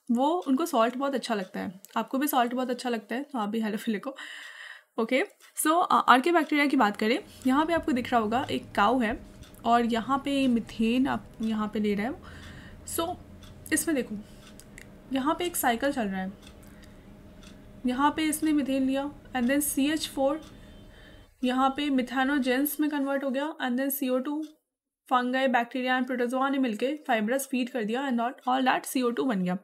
वो उनको सॉल्ट बहुत अच्छा लगता है. आपको भी सॉल्ट बहुत अच्छा लगता है तो आप भी हेलोफिलिक हो. ओके. सो आर्के बैक्टीरिया की बात करें, यहाँ पे आपको दिख रहा होगा एक काऊ है और यहाँ पे मिथेन आप यहाँ पे ले रहे हो. सो इसमें देखो, यहाँ पे एक साइकिल चल रहा है. यहाँ पे इसने मिथेन लिया एंड देन CH4 यहाँ पे मिथेनोजेंस में कन्वर्ट हो गया, and then CO2 fungi, bacteria and protozoa ने मिलके फाइब्रस फीड कर दिया, एंड ऑल दैट CO2 बन गया,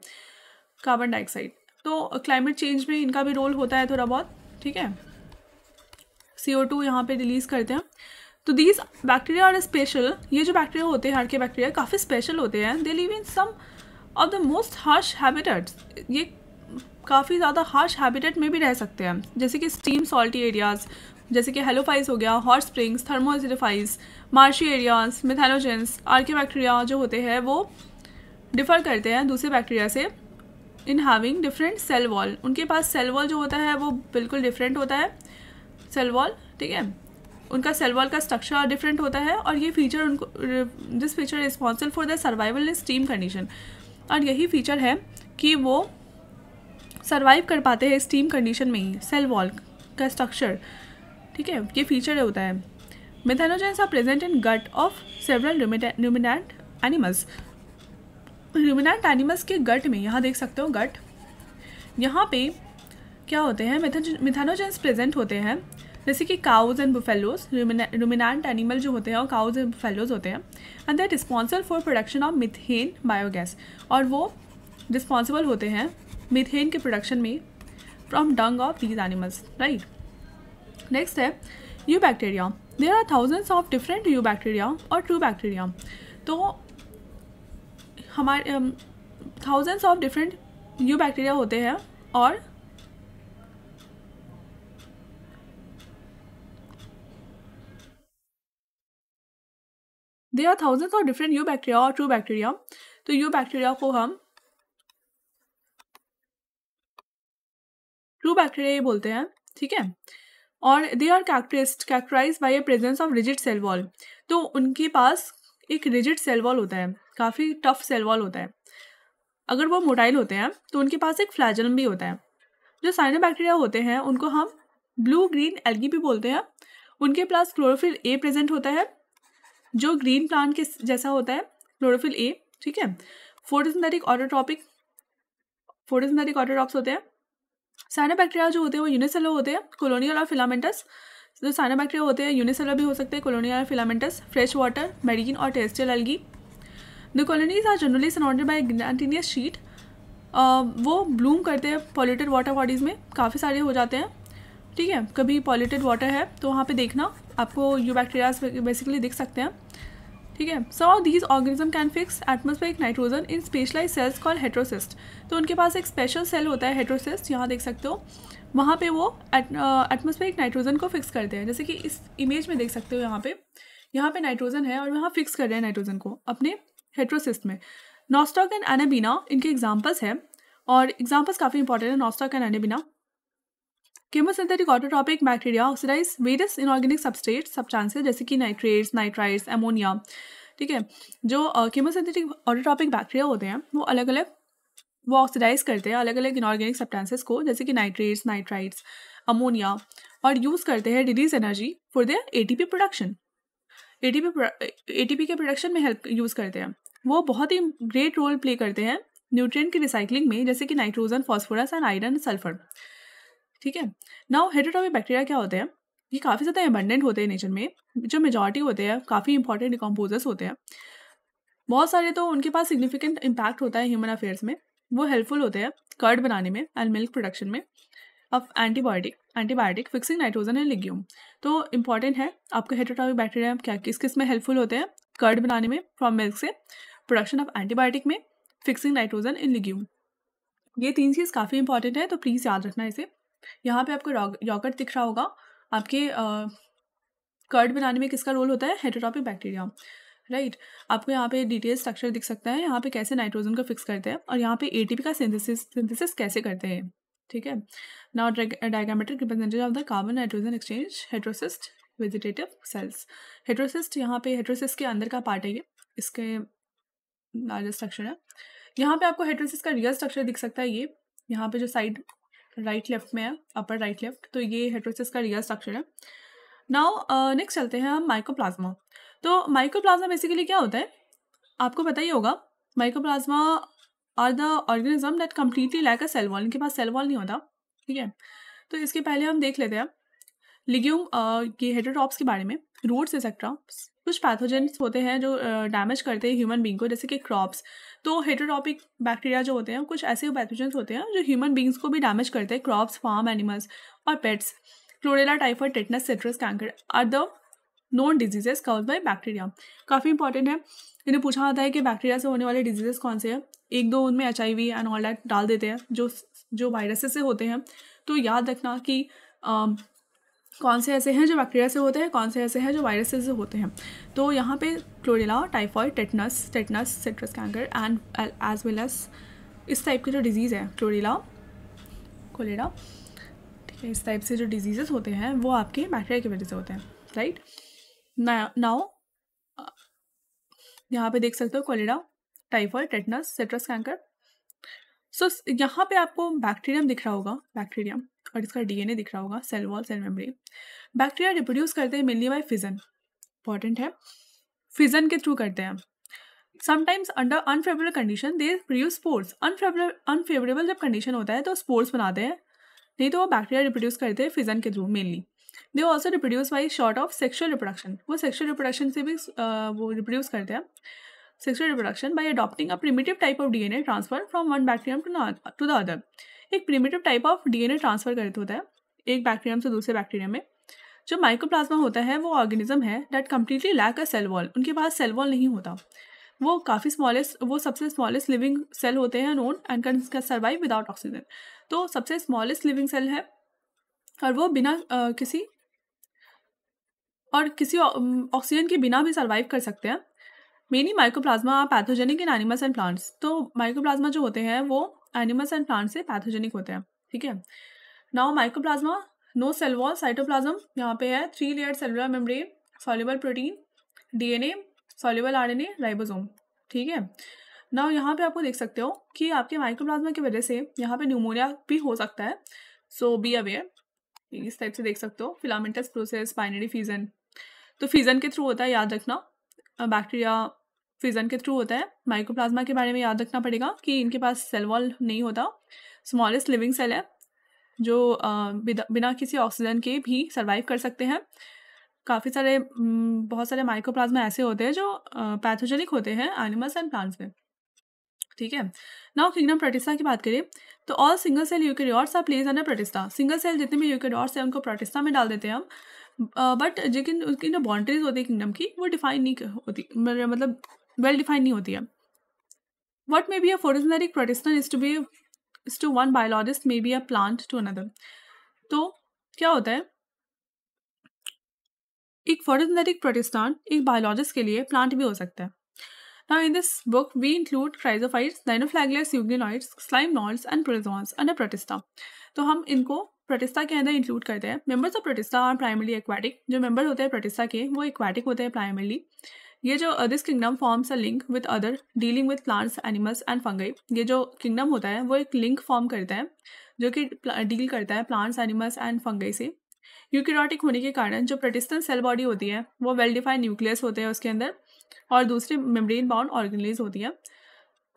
कार्बन डाइऑक्साइड. तो क्लाइमेट चेंज में इनका भी रोल होता है थोड़ा बहुत. ठीक है, CO2 यहाँ पे रिलीज करते हैं. तो दीज बैक्टीरिया आर स्पेशल. ये जो बैक्टीरिया होते हैं, हार्के बैक्टीरिया, काफ़ी स्पेशल होते हैं. They live in some of the most harsh habitats. ये काफ़ी ज़्यादा हार्श हैबिटेट में भी रह सकते हैं, जैसे कि स्टीम सॉल्टी एरियाज, जैसे कि हेलोफाइज हो गया, hot springs, thermoacidophiles, marshy areas. Methanogens archaebacteria जो होते हैं वो डिफ़र करते हैं दूसरे बैक्टीरिया से in having different cell wall. उनके पास सेल वॉल जो होता है वो बिल्कुल डिफरेंट होता है, सेल वॉल. ठीक है, उनका सेल वॉल का स्ट्रक्चर डिफरेंट होता है, और ये फीचर उनको, this feature responsible for the survival in steam condition. और यही फीचर है कि वो सर्वाइव कर पाते हैं स्टीम कंडीशन में ही, सेल वॉल का स्ट्रक्चर. ठीक है, ये फीचर होता है. Methanogens are present in gut of several ruminant animals. Ruminant animals के गट में, यहाँ देख सकते हो गट, यहाँ पे क्या होते हैं, मिथेनोजेंस प्रेजेंट होते हैं, जैसे कि cows and buffaloes. Ruminant animal जो होते हैं वो काउज एंड बुफेलोज होते हैं, and that responsible for production of methane biogas. और वो रिस्पॉन्सिबल होते हैं मिथेन के प्रोडक्शन में from dung of these animals. Right. Next है eubacteria. There are thousands of different eubacteria और ट्रू बैक्टीरिया. तो हमारे thousands of different eubacteria होते हैं, और there are thousands of different eubacteria और true bacteria. तो eubacteria को हम ट्रू बैक्टीरिया बोलते हैं. ठीक है, और they are characterised by a presence of rigid cell wall. तो उनके पास एक रिजिड सेल वॉल होता है, काफ़ी टफ सेल वॉल होता है. अगर वो मोटाइल होते हैं तो उनके पास एक फ्लैजलम भी होता है. जो साइनोबैक्टीरिया होते हैं उनको हम ब्लू ग्रीन एल्गी भी बोलते हैं. उनके पास क्लोरोफिल ए प्रेजेंट होता है, जो ग्रीन प्लांट के जैसा होता है, क्लोरोफिल ए. ठीक है, फोटोसिंथेटिक ऑटोट्रॉप्स होते हैं, साइनोबैक्टीरिया जो होते हैं वो यूनिसेलुलर होते हैं, कॉलोनियल और फिलामेंटस। जो साइनोबैक्टीरिया होते हैं यूनिसेलुलर भी हो सकते हैं, कॉलोनियल और फिलामेंटस। फ्रेश वाटर, मेरीन और terrestrial algae. The colonies are generally surrounded by gelatinous sheet. वो ब्लूम करते हैं पॉल्यूटेड वाटर बॉडीज़ में, काफ़ी सारे हो जाते हैं, ठीक है। कभी पॉल्यूटेड वाटर है तो वहाँ पे देखना आपको यू बैक्टीरियाज बेसिकली दिख सकते हैं, ठीक है। So these organism can fix atmospheric nitrogen in specialise cells call heterocyst. तो उनके पास एक स्पेशल सेल होता है हेट्रोसिस्ट, यहाँ देख सकते हो, वहाँ पे वो एटमॉस्फेरिक नाइट्रोजन को फिक्स करते हैं। जैसे कि इस इमेज में देख सकते हो, यहाँ पे नाइट्रोजन है और वहाँ फिक्स कर रहे हैं नाइट्रोजन को अपने हेट्रोसिस्ट में। नॉस्टॉक एंड एनाबीना इनके एग्जाम्पल्स हैं, और एग्जाम्पल्स काफ़ी इंपॉर्टेंट है Nostoc and Anabaena. Chemosynthetic autotrophic bacteria oxidise various inorganic substances जैसे कि नाइट्रेट्स, नाइट्राइट्स, अमोनिया, ठीक है। जो केमोसिंथेटिक ऑटोट्रॉपिक बैक्टीरिया होते हैं वो अलग अलग वो ऑक्सीडाइज करते हैं अलग अलग इनऑर्गेनिक सब्सटेंसेस को, जैसे कि नाइट्रेट्स, नाइट्राइट्स, अमोनिया, और यूज़ करते हैं release energy for their ATP production. ATP के प्रोडक्शन में हेल्प यूज़ करते हैं। वो बहुत ही ग्रेट रोल प्ले करते हैं न्यूट्रिएंट की रिसाइकलिंग में, जैसे कि nitrogen, phosphorus and iron, sulphur, ठीक है। नाउ हेटेरोटॉपिक बैक्टीरिया क्या होते हैं? ये काफ़ी ज़्यादा एबंडेंट होते हैं नेचर में, जो मेजॉरिटी होते हैं काफ़ी इंपॉर्टेंट डिकम्पोजर्स होते हैं। बहुत सारे तो उनके पास सिग्निफिकेंट इम्पैक्ट होता है ह्यूमन अफेयर्स में। वो हेल्पफुल होते हैं कर्ड बनाने में एंड मिल्क प्रोडक्शन में, of antibiotic fixing nitrogen and legume. तो इंपॉर्टेंट है आपके हेटेरोटॉपिक बैक्टीरिया क्या किस किस में हेल्पफुल होते हैं? कर्ड बनाने में फ्रॉम मिल्क से, प्रोडक्शन ऑफ एंटीबायोटिक में, फिक्सिंग नाइट्रोजन इन लिग्यूम। ये 3 चीज़ काफ़ी इंपॉर्टेंट है, तो प्लीज़ याद रखना इसे। यहाँ पे आपको यॉगर्ट दिख रहा होगा। आपके कर्ड बनाने में किसका रोल होता है? हेटेरोटॉपिक बैक्टीरिया, राइट। आपको यहाँ पे डिटेल स्ट्रक्चर दिख सकता है, यहाँ पे कैसे नाइट्रोजन को फिक्स करते हैं, और यहाँ पे एटीपी का सिंथेसिस कैसे करते हैं, ठीक है। Now diagrammatic representation of the carbon nitrogen exchange heterocyst vegetative cells. Heterocyst यहाँ पे हेट्रोसिस्ट के अंदर का पार्ट है, ये इसके लार्जेस्ट स्ट्रक्चर है। यहाँ पे आपको हेट्रोसिस्ट का रियल स्ट्रक्चर दिख सकता है, ये यहाँ पे जो साइड राइट लेफ्ट में है, अपर राइट लेफ्ट, तो ये हेट्रोसिस्ट का रियल स्ट्रक्चर है। नाउ नेक्स्ट चलते हैं हम माइकोप्लाज्मा। तो माइकोप्लाज्मा बेसिकली क्या होता है आपको पता ही होगा। Mycoplasma are the organism that completely lack a cell wall. इनके पास सेल वॉल नहीं होता, ठीक है। तो इसके पहले हम देख लेते हैं लिग्यूम, ये हेटेरोटॉप्स के बारे में, रूट्स एक्सेट्रा। कुछ पैथोजेंस होते हैं जो डैमेज करते हैं ह्यूमन बींग को, जैसे कि क्रॉप्स। तो हेटेरोटॉपिक बैक्टीरिया जो होते हैं कुछ ऐसे पैथोजेंस होते हैं जो ह्यूमन बींग्स को भी डैमेज करते हैं, क्रॉप्स, फार्म एनिमल्स और pets. Cholera, typhoid, tetanus, citrus canker are the known diseases cause by bacteria. काफ़ी इंपॉर्टेंट है, इन्हें पूछा जाता है कि बैक्टीरिया से होने वाले डिजीजेस कौन से हैं। एक दो उनमें HIV एंड ऑल दैट डाल देते हैं जो वायरसेस से होते हैं। तो याद रखना कि कौन से ऐसे हैं जो बैक्टीरिया से होते हैं, कौन से ऐसे हैं जो वायरसेस से होते हैं। तो यहाँ पे cholera, typhoid, tetanus, citrus canker and as well as इस टाइप के जो डिजीज़ है क्लोरेला, कोलेरा, ठीक है, इस टाइप से जो डिजीजेस होते हैं वो आपके बैक्टीरिया की वजह से होते हैं, राइट। नाउ यहाँ पे देख सकते हो cholera, typhoid, tetanus, citrus canker. So यहाँ पे आपको बैक्टीरियम दिख रहा होगा, बैक्टीरियम, और इसका DNA दिख रहा होगा, cell wall, cell membrane. Bacteria reproduce करते हैं मेनली बाय फिजन, इंपॉर्टेंट है, फिजन के थ्रू करते हैं। Sometimes under unfavourable condition they produce spores. Unfavourable जब कंडीशन होता है तो स्पोर्स बनाते हैं, नहीं तो वो बैक्टीरिया रिप्रोड्यूस करते हैं फिजन के through mainly. They also reproduce by sort of sexual reproduction. वो सेक्शुअल रिप्रोडक्शन से भी वो रिप्रोड्यूस करते हैं, sexual reproduction by adopting a primitive type of DNA transfer from one bacterium to the other. एक primitive type of DNA transfer करते होता है एक बैक्टीरियम से दूसरे बैक्टीरियम में। जो माइकोप्लाज्मा होता है वो ऑर्गेनिज्म है that completely lack a cell wall. उनके पास सेल वॉल नहीं होता, वो काफ़ी वो सबसे स्मॉलेस्ट लिविंग सेल होते हैं known and can survive without oxygen. तो सबसे स्मॉलेस्ट लिविंग सेल है और वो बिना किसी ऑक्सीजन के बिना भी सर्वाइव कर सकते हैं। Mainly mycoplasma pathogenic in animals and plants. तो माइकोप्लाज्मा जो होते हैं वो एनिमल्स एंड प्लांट्स से पैथोजेनिक होते हैं, ठीक है। Now mycoplasma no cell wall, cytoplasm यहाँ पे है 3 layer cellular membrane, soluble protein, DNA, soluble RNA, ribosome, ठीक है। नाउ यहाँ पे आपको देख सकते हो कि आपके माइकोप्लाज्मा की वजह से यहाँ पे न्यूमोनिया भी हो सकता है, सो बी अवेयर। इस टाइप से देख सकते हो, फिलामेंटस प्रोसेस, बाइनरी फिजन। तो फिजन के थ्रू होता है, याद रखना, बैक्टीरिया फिजन के थ्रू होता है। माइकोप्लाज्मा के बारे में याद रखना पड़ेगा कि इनके पास सेल वॉल नहीं होता, स्मॉलेस्ट लिविंग सेल है, जो बिना किसी ऑक्सीजन के भी सर्वाइव कर सकते हैं। काफ़ी सारे बहुत सारे माइक्रोप्लाज्मा ऐसे होते हैं जो पैथोजेनिक होते हैं एनिमल्स एंड प्लांट्स में। ठीक है, नाउ किंगडम प्रोटिस्टा की बात करें तो all single cell eukaryotes are place under Protista. Single cell जितने भी यूकेरियोट्स हैं उनको प्रोटिस्टा में डाल देते हैं हम, बट लेकिन उसकी जो बाउंड्रीज होती है किंगडम की वो डिफाइन नहीं होती, मतलब वेल डिफाइन नहीं होती है। What may be a photosynthetic protista is to one biologist may be a plant to another। तो क्या होता है, एक फोटोसिंथेटिक प्रोटिस्टान एक बायोलॉजिस्ट के लिए प्लांट भी हो सकता है। Now in this book we include chrysophytes, dinoflagellates, euglenoids, slime moulds and protozoans under protista। तो हम इनको प्रोटिस्टा के अंदर इंक्लूड करते हैं। Members of Protista are primarily aquatic. जो मेंबर होते हैं प्रोटिस्टा के वो एक्वाटिक होते हैं प्राइमरली। ये जो this kingdom forms a link with other dealing with plants, animals and fungi. ये जो किंगडम होता है वो एक लिंक फॉर्म करता है जो कि डील करता है प्लांट्स, एनिमल्स एंड फंगाई से। यूकेरियोटिक होने के कारण जो प्रोटिस्टन सेल बॉडी होती है वो वेल डिफाइंड न्यूक्लियस होते हैं उसके अंदर, और दूसरी मेम्ब्रेन बाउंड ऑर्गेनेल्स होती हैं।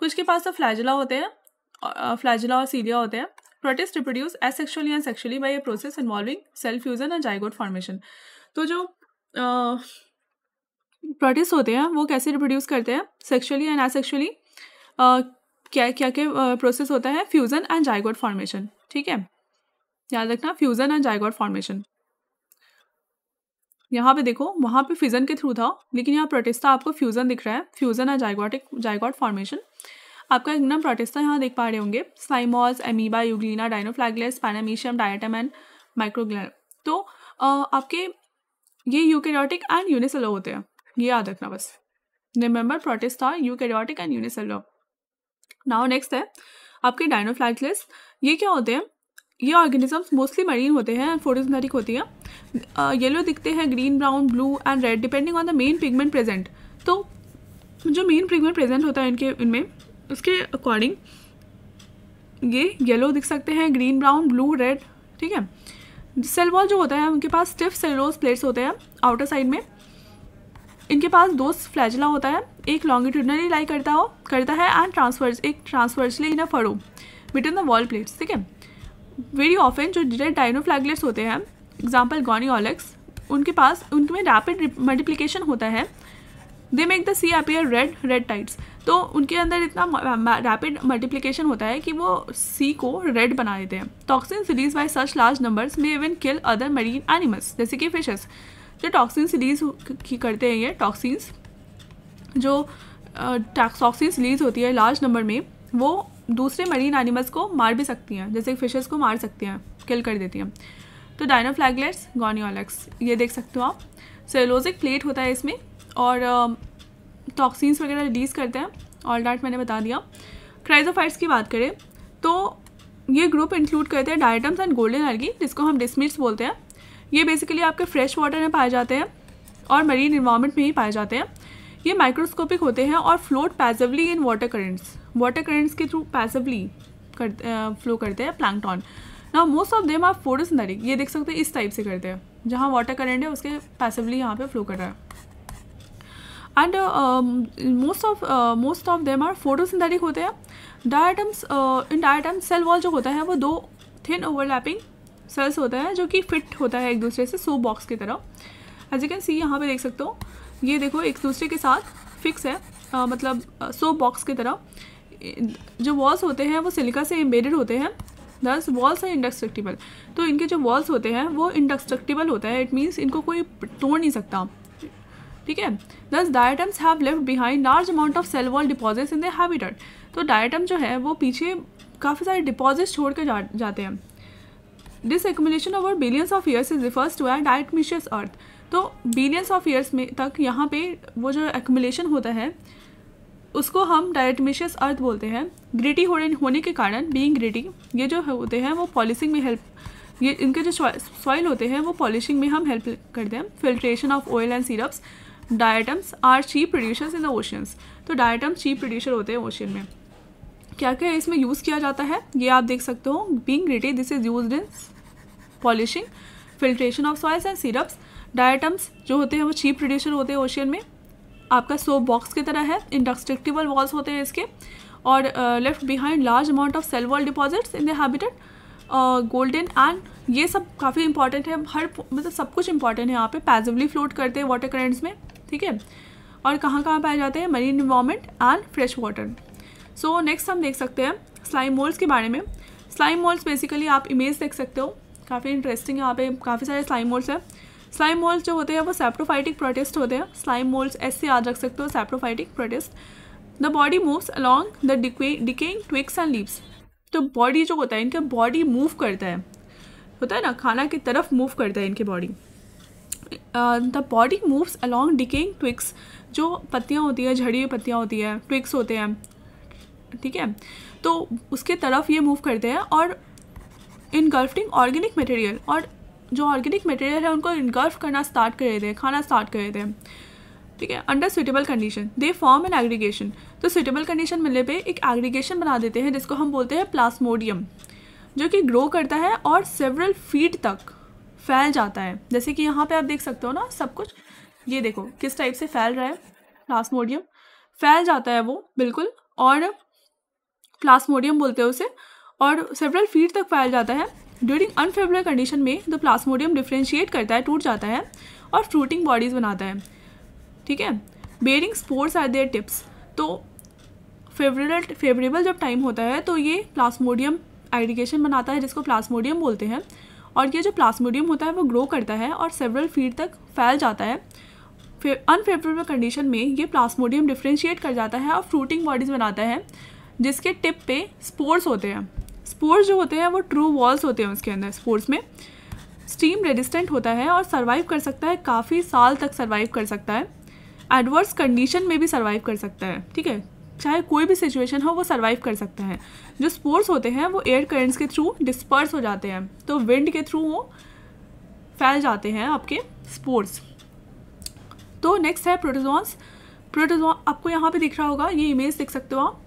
कुछ के पास तो फ्लैजुला होते हैं, फ्लैजुला और सीलिया होते हैं। Protist reproduce asexually and sexually by a process involving cell fusion and zygote formation. तो जो प्रोटिस्ट होते हैं वो कैसे रिप्रोड्यूस करते हैं, सेक्सुअली एंड एसेक्सुअली। क्या क्या क्या प्रोसेस होता है, फ्यूजन एंड जाइगोट फॉर्मेशन। ठीक है, याद रखना, फ्यूजन एंड जाइगोट फॉर्मेशन। यहाँ पे देखो वहाँ पे फिजन के थ्रू था, लेकिन यहाँ प्रोटिस्टा आपको फ्यूजन दिख रहा है, फ्यूजन एंड जाइगोट फॉर्मेशन। आपका किंगडम प्रोटिस्टा यहाँ देख पा रहे होंगे, slime molds, amoeba, euglena, dinoflagellates, paramecium, diatom and microglia. तो आपके ये यूकेरियोटिक एंड यूनिसेलुलर होते हैं, ये याद रखना बस। Remember protista eukaryotic and unicellular. Now next है आपके डायनोफ्लैगेलेट्स। ये क्या होते हैं, ये ऑर्गेनिजम्स मोस्टली मरीन होते हैं एंड फोटोसिंथेटिक होती हैं। येलो दिखते हैं, green, brown, blue and red depending on the main pigment present. तो जो मेन पिगमेंट प्रेजेंट होता है इनमें उसके अकॉर्डिंग ये येलो दिख सकते हैं, ग्रीन, ब्राउन, ब्लू, रेड। ठीक है, सेल वॉल जो होता है उनके पास स्टिफ सेलुलोज प्लेट्स होते हैं आउटर साइड में। इनके पास दो फ्लैजुला होता है, एक लॉन्गिट्यूडनली लाई करता है and transversely in a furrow between the wall plates. ठीक है, वेरी ऑफन जो डायनोफ्लैगेलेट्स होते हैं, एग्जाम्पल गॉनियोलेक्स, उनमें रैपिड मल्टीप्लिकेशन होता है। They make the sea appear red tides. तो उनके अंदर इतना रैपिड मल्टीप्लिकेशन होता है कि वो सी को रेड बना देते हैं। Toxins release by such large numbers में even kill other marine animals, जैसे कि फिशेस। जो टॉक्सिन्स रिलीज करते हैं, ये टॉक्सिन्स जो टॉक्सिन्स रिलीज होती है लार्ज नंबर में, वो दूसरे मरीन एनिमल्स को मार भी सकती हैं, जैसे फिशेस को मार सकती हैं, किल कर देती हैं। तो डायनोफ्लैगेलेट्स, गॉनियोलेक्स, ये देख सकते हो आप। सेलुलोजिक प्लेट होता है इसमें और टॉक्सिन्स वगैरह रिलीज़ करते हैं। ऑल दैट मैंने बता दिया। क्राइजोफाइट्स की बात करें तो ये ग्रुप इंक्लूड करते हैं डायटम्स एंड गोल्डन एल्गी, जिसको हम डिस्मिट्स बोलते हैं। ये बेसिकली आपके फ्रेश वाटर में पाए जाते हैं और मरीन इन्वायरमेंट में ही पाए जाते हैं। ये माइक्रोस्कोपिक होते हैं और float passively in water currents के थ्रू पैसिवली फ्लो करते हैं plankton. Now most of them are photosynthetic. ये देख सकते हैं इस टाइप से करते हैं, जहाँ वाटर करंट है उसके पैसिवली यहाँ पे फ्लो कर रहा है। And most of them are photosynthetic होते हैं। इन डायटम्स सेल वॉल जो होता है वो दो थिन ओवरलैपिंग सेल्स होता है जो कि फिट होता है एक दूसरे से, सोप बॉक्स की तरह। एज यू कैन सी यहाँ पे देख सकते हो, ये देखो एक दूसरे के साथ फिक्स है, मतलब सोप बॉक्स की तरह। जो वॉल्स होते हैं वो सिलिका से एम्बेडेड होते हैं, दस वॉल्स आर इंडेस्ट्रक्टिबल। तो इनके जो वॉल्स होते हैं वो इंडेस्ट्रक्टिबल होता है, इट मीन्स इनको कोई तोड़ नहीं सकता। ठीक है, thus diatoms have left behind large amount of cell wall deposits in the habitat. तो डायटम जो है वो पीछे काफ़ी सारे डिपॉजिट्स छोड़ के जाते हैं। This accumulation over billions of years is refers to as diatomaceous earth. तो बिलियंस ऑफ ईयर्स में तक यहाँ पे वो जो एक्यूमुलेशन होता है उसको हम डायटमिशियस अर्थ बोलते हैं। ग्रिटी होने के कारण, बीइंग ग्रिटी, ये जो होते हैं वो पॉलिशिंग में हेल्प, ये इनके जो सॉइल होते हैं वो पॉलिशिंग में हम हेल्प करते हैं। Filtration of oil and syrups. Diatoms are chief producers in the oceans. तो डायटम्स चीप प्रोड्यूसर होते हैं ओशियन में। क्या क्या इसमें यूज़ किया जाता है ये आप देख सकते हो। Being gritty, this is used in polishing, filtration of soils and syrups. Diatoms जो होते हैं वो चीप प्रोड्यूसर होते हैं ओशियन में। आपका सोप बॉक्स की तरह है, इंडेस्ट्रक्टिबल वॉल्स होते हैं इसके, और left behind large amount of cell wall deposits in the habitat. Golden and ये सब काफ़ी इंपॉर्टेंट है, हर मतलब सब कुछ इंपॉर्टेंट है यहाँ पे। पैसिवली फ्लोट करते हैं वाटर करेंट्स में, ठीक है। और कहाँ कहाँ पाए जाते हैं? Marine environment and fresh water. So next हम देख सकते हैं स्लाइम मोल्ड्स के बारे में। स्लाइम मोल्ड्स बेसिकली आप इमेज देख सकते हो, काफ़ी इंटरेस्टिंग, यहाँ पे काफ़ी सारे स्लाइम मोल्ड्स हैं। स्लाइम मोल्ड्स जो होते हैं वो सेप्रोफाइटिक प्रोटिस्ट होते हैं। स्लाइम मोल्ड्स ऐसे याद रख सकते हो, saprophytic protist. The body moves along the decaying twigs and leaves. तो बॉडी जो होता है इनका, बॉडी मूव करता है, होता है ना, खाना की तरफ मूव करता है इनकी body. The body moves along decaying twigs, जो पत्तियाँ होती है, झड़ी हुई पत्तियाँ होती है, ट्विग्स होते हैं, ठीक है, तो उसके तरफ ये मूव करते हैं। और इनगल्फिंग ऑर्गेनिक मटेरियल, और जो ऑर्गेनिक मटेरियल है उनको इनगल्फ करना स्टार्ट कर देते हैं, खाना स्टार्ट कर देते हैं, ठीक है। Under suitable condition they form an aggregation. तो सुटेबल कंडीशन मिलने पे एक एग्रीगेशन बना देते हैं जिसको हम बोलते हैं प्लाज्मोडियम, जो कि ग्रो करता है और सेवरल फीट तक फैल जाता है। जैसे कि यहाँ पे आप देख सकते हो ना सब कुछ, ये देखो किस टाइप से फैल रहा है, प्लाज्मोडियम फैल जाता है वो बिल्कुल, और प्लाज्मोडियम बोलते हैं उसे, और सेवरल फीट तक फैल जाता है। ड्यूरिंग अनफेवरेबल कंडीशन में द प्लाज्मोडियम डिफ्रेंशिएट करता है, टूट जाता है और फ्रूटिंग बॉडीज बनाता है, ठीक है। Bearing spores are their tips. तो फेवरेबल जब टाइम होता है तो ये प्लाज्मोडियम एग्रीगेशन बनाता है जिसको प्लाज्मोडियम बोलते हैं, और ये जो प्लाज्मोडियम होता है वो ग्रो करता है और सेवरल फीट तक फैल जाता है। अनफेवरेबल कंडीशन में ये प्लाज्मोडियम डिफ्रेंशिएट कर जाता है और फ्रूटिंग बॉडीज बनाता है जिसके टिप पे स्पोर्स होते हैं। स्पोर्स जो होते हैं वो ट्रू वॉल्स होते हैं उसके अंदर। स्पोर्स में स्टीम रेजिस्टेंट होता है और सर्वाइव कर सकता है, काफ़ी साल तक सर्वाइव कर सकता है, एडवर्स कंडीशन में भी सर्वाइव कर सकता है, ठीक है, चाहे कोई भी सिचुएशन हो वो सर्वाइव कर सकता है। जो स्पोर्स होते हैं वो एयर करंट्स के थ्रू डिस्पर्स हो जाते हैं, तो विंड के थ्रू वो फैल जाते हैं आपके स्पोर्स। तो नेक्स्ट है प्रोटोजोन्स। प्रोटोजोन आपको यहाँ पे दिख रहा होगा, ये इमेज देख सकते हो आप,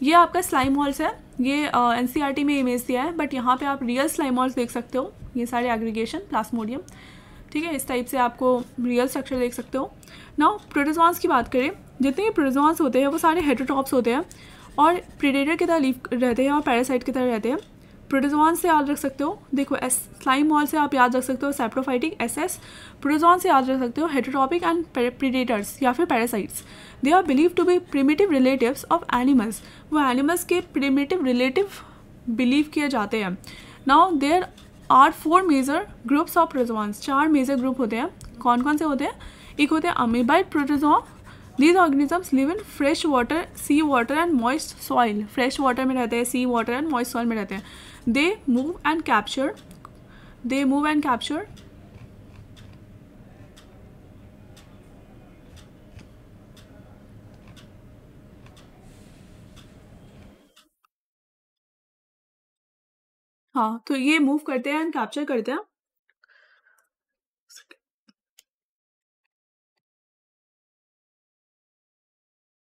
ये आपका स्लाइम मॉल्स है, ये एनसीईआरटी में इमेज दिया है, बट यहाँ पे आप रियल स्लाइम मॉल्स देख सकते हो, ये सारे एग्रीगेशन प्लाज्मोडियम, ठीक है, इस टाइप से आपको रियल स्ट्रक्चर देख सकते हो। नाउ प्रोटोजोन्स की बात करें, जितने भी प्रोटोजोन्स होते हैं वो सारे हेटेरोट्रॉप्स होते हैं और प्रेडेटर की तरह लीव रहते हैं और पैरासाइट की तरह रहते हैं। प्रोटोजोन से याद रख सकते हो, देखो एस स्लाइम मॉल से आप याद रख सकते हो सेप्रोफाइटिक SS। प्रोटोजोन से याद रख सकते हो हेटेरोट्रॉपिक एंड प्रेडेटर्स या फिर parasites. They are believe to be primitive relatives of animals, वो एनिमल्स के प्रिमिटिव रिलेटिव बिलीव किए जाते हैं। Now there are 4 major groups of protozoans, 4 major group होते हैं। कौन कौन से होते हैं? एक होते हैं amoeboid protozoa. These organisms live in fresh water, sea water and moist soil. Fresh water में रहते हैं, sea water and moist soil में रहते हैं. They move and capture. हाँ, तो ये मूव करते हैं एंड कैप्चर करते हैं।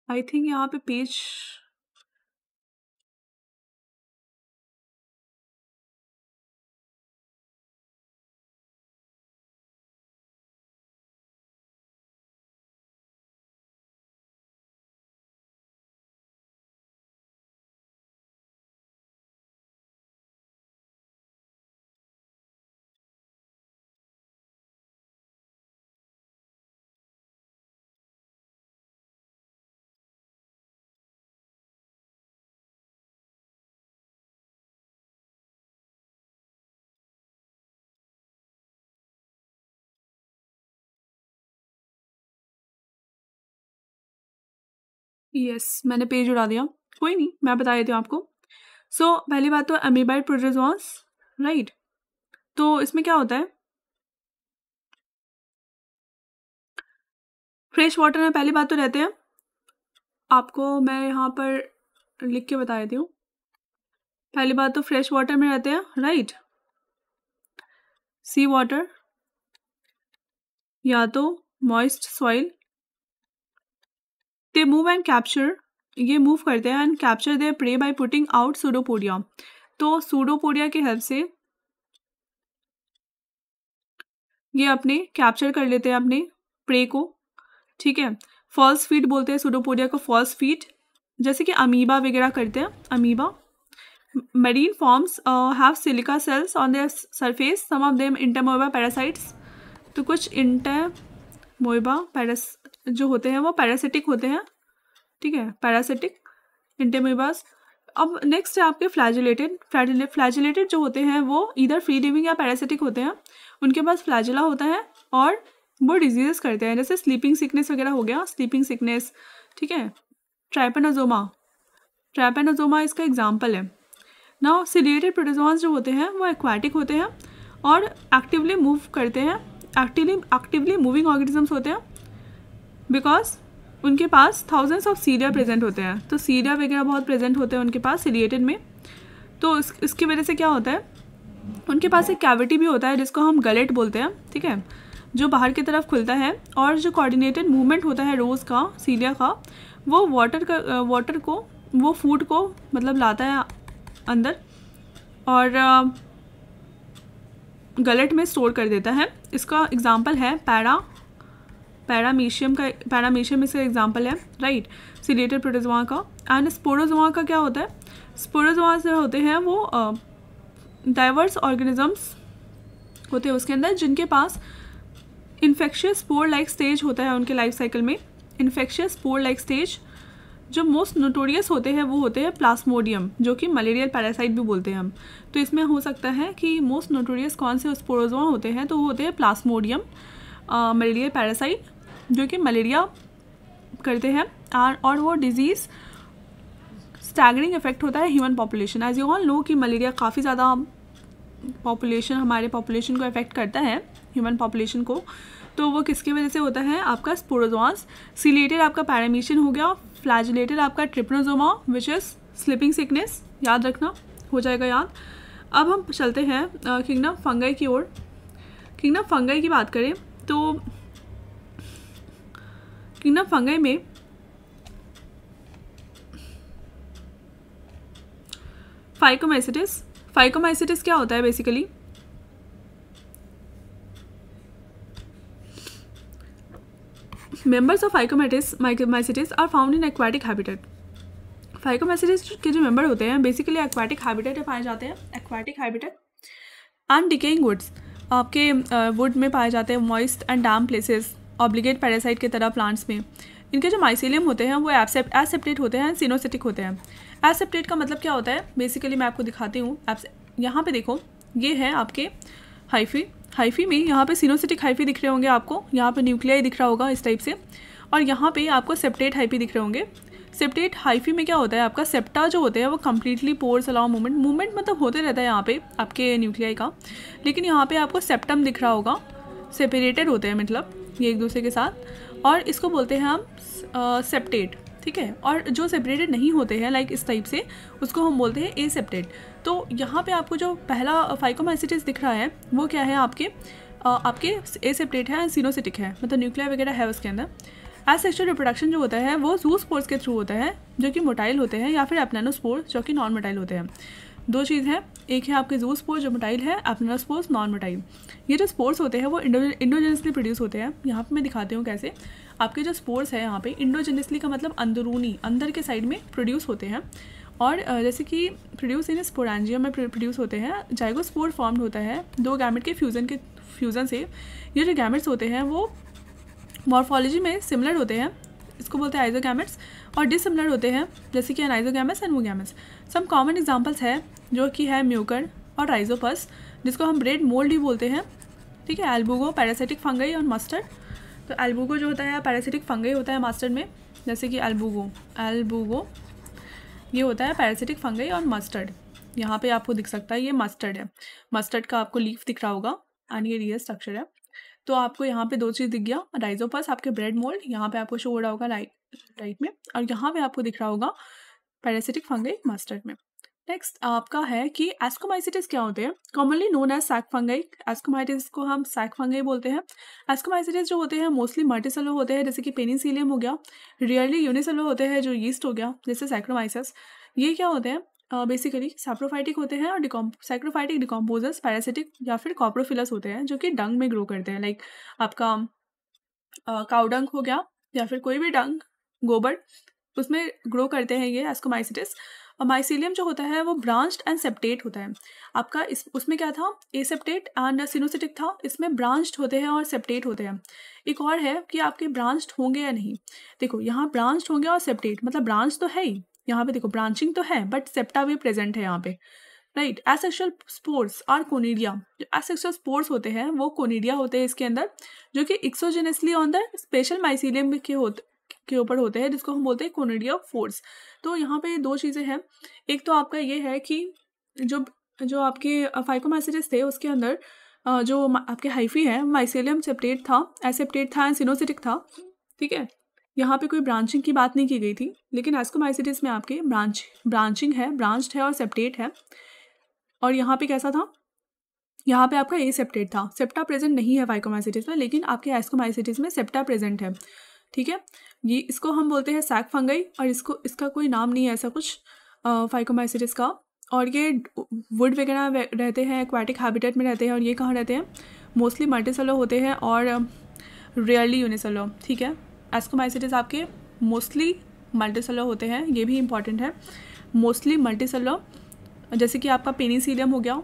आई थिंक यहाँ पे पेज यस मैंने पेज उड़ा दिया, कोई नहीं, मैं बता देती हूँ आपको। सो पहली बात तो अमीबाइड प्रोटोजोआस, राइट। तो इसमें क्या होता है, फ्रेश वाटर में पहली बात तो रहते हैं, आपको मैं यहाँ पर लिख के बता देती हूँ। पहली बात तो फ्रेश वाटर में रहते हैं, राइट, सी वाटर या तो moist soil. They move and capture, ये मूव करते हैं and capture there pray by putting out pseudopodia. तो सूडोपोडिया की हेल्प से ये अपने कैप्चर कर लेते हैं अपने प्रे को, ठीक है। फॉल्स फीट बोलते हैं सूडोपोडिया को, फॉल्स फीट, जैसे कि अमीबा वगैरह करते हैं, amoeba, marine forms have silica cells on their surface, some of them intermoeba parasites. तो कुछ इंटरमोइबा जो होते हैं वो पैरासिटिक होते हैं, ठीक है, पैरासिटिक इंटरमोइबास. अब नेक्स्ट है आपके फ्लैजिलेटेड. फ्लैजिलेटेड जो होते हैं वो इधर फ्री लिविंग या पैरासिटिक होते हैं. उनके पास फ्लैजिला होता है और वो डिजीजेस करते हैं, जैसे स्लीपिंग सिकनेस वगैरह हो गया, स्लीपिंग सिकनेस, ठीक है. ट्रैपेनोजोमा इसका एग्जाम्पल है. नाउ सिलिएटेड प्रोटोजोआंस जो होते हैं वो एक्वाटिक होते हैं और एक्टिवली मूव करते हैं, एक्टिवली मूविंग ऑर्गेनिजम्स होते हैं, बिकॉज उनके पास थाउजेंड्स ऑफ सीरिया प्रेजेंट होते हैं. तो सीरिया वगैरह बहुत प्रेजेंट होते हैं उनके पास सिलिएटेड में. तो इसकी वजह से क्या होता है, उनके पास एक कैविटी भी होता है जिसको हम गलेट बोलते हैं, ठीक है, जो बाहर की तरफ खुलता है. और जो कोऑर्डिनेटेड मूवमेंट होता है रोज़ का, सीरिया का, वो वाटर को वो फूड को मतलब लाता है अंदर और गलेट में स्टोर कर देता है. इसका एग्जांपल है पैरामीशियम इसका एग्जांपल है, राइट, सिलिएटेड प्रोटोजोआ का. एंड स्पोरोजोआ का क्या होता है, स्पोरोजोआ जो होते हैं वो डाइवर्स ऑर्गेनिजम्स होते हैं उसके अंदर, जिनके पास इन्फेक्शियस स्पोर लाइक स्टेज होता है उनके लाइफ साइकिल में. इन्फेक्शियस स्पोर लाइक स्टेज जो मोस्ट नोटोरियस होते हैं वो होते हैं प्लाज्मोडियम, जो कि मलेरियल पैरासाइट भी बोलते हैं हम. तो इसमें हो सकता है कि मोस्ट नोटोरियस कौन से स्पोरोजोआ होते हैं, तो वो होते हैं प्लाज्मोडियम मलेरियल पैरासाइट, जो कि मलेरिया करते हैं. और वो डिजीज़ स्टैगरिंग इफेक्ट होता है human population. As you all know कि मलेरिया काफ़ी ज़्यादा हमारे पॉपुलेशन को इफेक्ट करता है, ह्यूमन पॉपुलेशन को. तो वो किसकी वजह से होता है, आपका स्पोरोजोआंस. सिलिएटेड आपका पैरामीशियन हो गया, फ्लैजिलेटेड आपका ट्रिपनोजोमा विच इज़ स्लीपिंग सिकनेस, याद रखना, हो जाएगा याद. अब हम चलते हैं किंगडम फंगाई की ओर. किंगडम फंगाई की बात करें तो किंगडम फंगाई में फाइकोमाइसिटिस क्या होता है basically, members of phycomycetes are found in aquatic habitat. Phycomycetes के जो मेंबर होते हैं बेसिकली एक्वाटिक हैबिटेट में पाए जाते हैं, aquatic habitat. And decaying woods, आपके वुड में पाए जाते हैं, moist and damp places, obligate parasite की तरह प्लांट्स में. इनके जो माइसेलियम होते हैं वो एसेप्टेट होते हैं, सिनोसिटिक होते हैं. एसेप्टेट का मतलब क्या होता है बेसिकली मैं आपको दिखाती हूँ. यहाँ पे देखो, ये है आपके हाइफी में यहाँ पे सिनोसिटिक हाइफी दिख रहे होंगे आपको, यहाँ पे न्यूक्लियाई दिख रहा होगा इस टाइप से, और यहाँ पे आपको सेप्टेट हाइफी दिख रहे होंगे. सेप्टेट हाइफी में क्या होता है, आपका सेप्टा जो होते हैं वो कम्प्लीटली पोर्स अलाउ मूवमेंट मतलब होते रहता है यहाँ पे आपके न्यूक्लियाई का. लेकिन यहाँ पे आपको सेप्टम दिख रहा होगा, सेपरेटेड होते हैं मतलब ये एक दूसरे के साथ, और इसको बोलते हैं हम सेप्टेट, ठीक है. और जो सेपरेटेड नहीं होते हैं लाइक इस टाइप से, उसको हम बोलते हैं एसेप्टेट. तो यहाँ पे आपको जो पहला फाइकोमाइसिटिस दिख रहा है वो क्या है, आपके एसेप्टेट है, सिनोसिटिक है, मतलब न्यूक्लिया वगैरह है उसके अंदर. एसेक्सुअल रिप्रोडक्शन जो होता है वो ज़ूस्पोर्स के थ्रू होता है, जो कि मोटाइल होते हैं, या फिर एप्नेनोस्पोर्स जो कि नॉन मोटाइल होते हैं. दो चीज़ है, एक है आपके ज़ूस्पोर्स जो मोटाइल है, एप्नेनोस्पोर्स नॉन मोटाइल. ये जो स्पोर्स होते हैं वो इंडोजेनसली प्रोड्यूस होते हैं. यहाँ पे मैं दिखाती हूँ कैसे. आपके जो स्पोर्स है यहाँ पे इंडोजेनसली का मतलब अंदरूनी, अंदर के साइड में प्रोड्यूस होते हैं. और जैसे कि प्रोड्यूस इन स्पोरेंजियम में प्रोड्यूस होते हैं. जाइगोस्पोर फॉर्म्ड होता है दो गैमेट के फ्यूज़न से. ये जो गैमेट्स होते हैं वो मॉर्फोलॉजी में सिमिलर होते हैं, इसको बोलते हैं आइजोगैमेट्स, और डिसिमिलर होते हैं जैसे कि एनाइजोगैमेट्स एंड वोगैमेट्स. सम कॉमन एग्जांपल्स है जो कि है म्यूकर और राइजोपस, जिसको हम ब्रेड मोल्ड भी बोलते हैं, ठीक है. एल्बुगो, पैरासिटिक फंगई और मस्टर्ड. तो एल्बुगो जो होता है पैरासिटिक फंगई होता है मस्टर्ड में, जैसे कि एल्बुगो ये होता है पैरासिटिक फंगई और मस्टर्ड. यहाँ पे आपको दिख सकता है ये मस्टर्ड है, मस्टर्ड का आपको लीफ दिख रहा होगा एंड ये रियल स्ट्रक्चर है. तो आपको यहाँ पे दो चीज़ दिख गया, राइजोपस आपके ब्रेड मोल्ड यहाँ पे आपको शो हो रहा होगा राइट में, और यहाँ पे आपको दिख रहा होगा पैरासिटिक फंगई मस्टर्ड में. नेक्स्ट आपका है कि एस्कोमाइसिटिस क्या होते हैं, commonly known as sac fungi. Ascomycetes को हम सैक फंगई बोलते हैं. एस्कोमाइसिटिस जो होते हैं मोस्टली मल्टीसेलुलर होते हैं, जैसे कि पेनिसिलियम हो गया. रियरली यूनिसेलुलर होते हैं जो यीस्ट हो गया, जैसे सैक्रोमाइसिस. ये क्या होते हैं, बेसिकली सैप्रोफाइटिक होते हैं और सैक्रोफाइटिक डिकम्पोजर्स पैरासिटिक या फिर कॉप्रोफिलस होते हैं, जो कि डंग में ग्रो करते हैं. लाइक आपका काउ डंग हो गया या फिर कोई भी डंग, गोबर, उसमें ग्रो करते हैं ये एस्कोमाइसिटिस. और माइसीलियम जो होता है वो ब्रांच्ड एंड सेप्टेट होता है आपका। इस उसमें क्या था, एसेप्टेट एंड सिनोसिटिक था, इसमें ब्रांच्ड होते हैं और सेप्टेट होते हैं। एक और है कि आपके ब्रांच्ड होंगे या नहीं। देखो यहाँ ब्रांच्ड होंगे और सेप्टेट, मतलब ब्रांच तो है ही, यहाँ पे देखो ब्रांचिंग तो है बट सेप्टा भी प्रेजेंट है यहाँ पे, right. Asexual spores are conidia, जो एसेक्सुअल स्पोर्स होते हैं वो कोनिडिया होते हैं इसके अंदर, जो कि एक्सोजेनसली ऑन द स्पेशल माइसीलियम के ऊपर होते हैं, जिसको हम बोलते हैं कोनिडिया फोर्स। तो यहाँ पे दो चीज़ें हैं, एक तो आपका ये है कि जो आपके फाइकोमाइसिटिस थे उसके अंदर जो आपके हाइफी है माइसीलियम सेप्टेट था, एसेप्टेट था एंड सिनोसिटिक था, ठीक है। यहाँ पे कोई ब्रांचिंग की बात नहीं की गई थी, लेकिन एस्कोमाइसिटिस में आपके ब्रांचिंग है, ब्रांच्ड है और सेप्टेट है। और यहाँ पे कैसा था, यहाँ पे आपका एसेप्टेट था, सेप्टा प्रेजेंट नहीं है फाइकोमाइसिटिस में, लेकिन आपके एस्कोमाइसिटिस में सेप्टा प्रेजेंट है, ठीक है। ये इसको हम बोलते हैं सैक फंगाई, और इसका कोई नाम नहीं है ऐसा कुछ फाइकोमाइसिटिस का। और ये वुड वगैरह रहते हैं, एक्वाटिक हैबिटेट में रहते हैं। और ये कहाँ रहते हैं, मोस्टली मल्टीसेलर होते हैं और रेयरली यूनिसेलर, ठीक है। एस्कोमाइसिटिस आपके मोस्टली मल्टीसेलर होते हैं, ये भी इंपॉर्टेंट है, मोस्टली मल्टीसेलर, जैसे कि आपका पेनिसिलियम हो गया,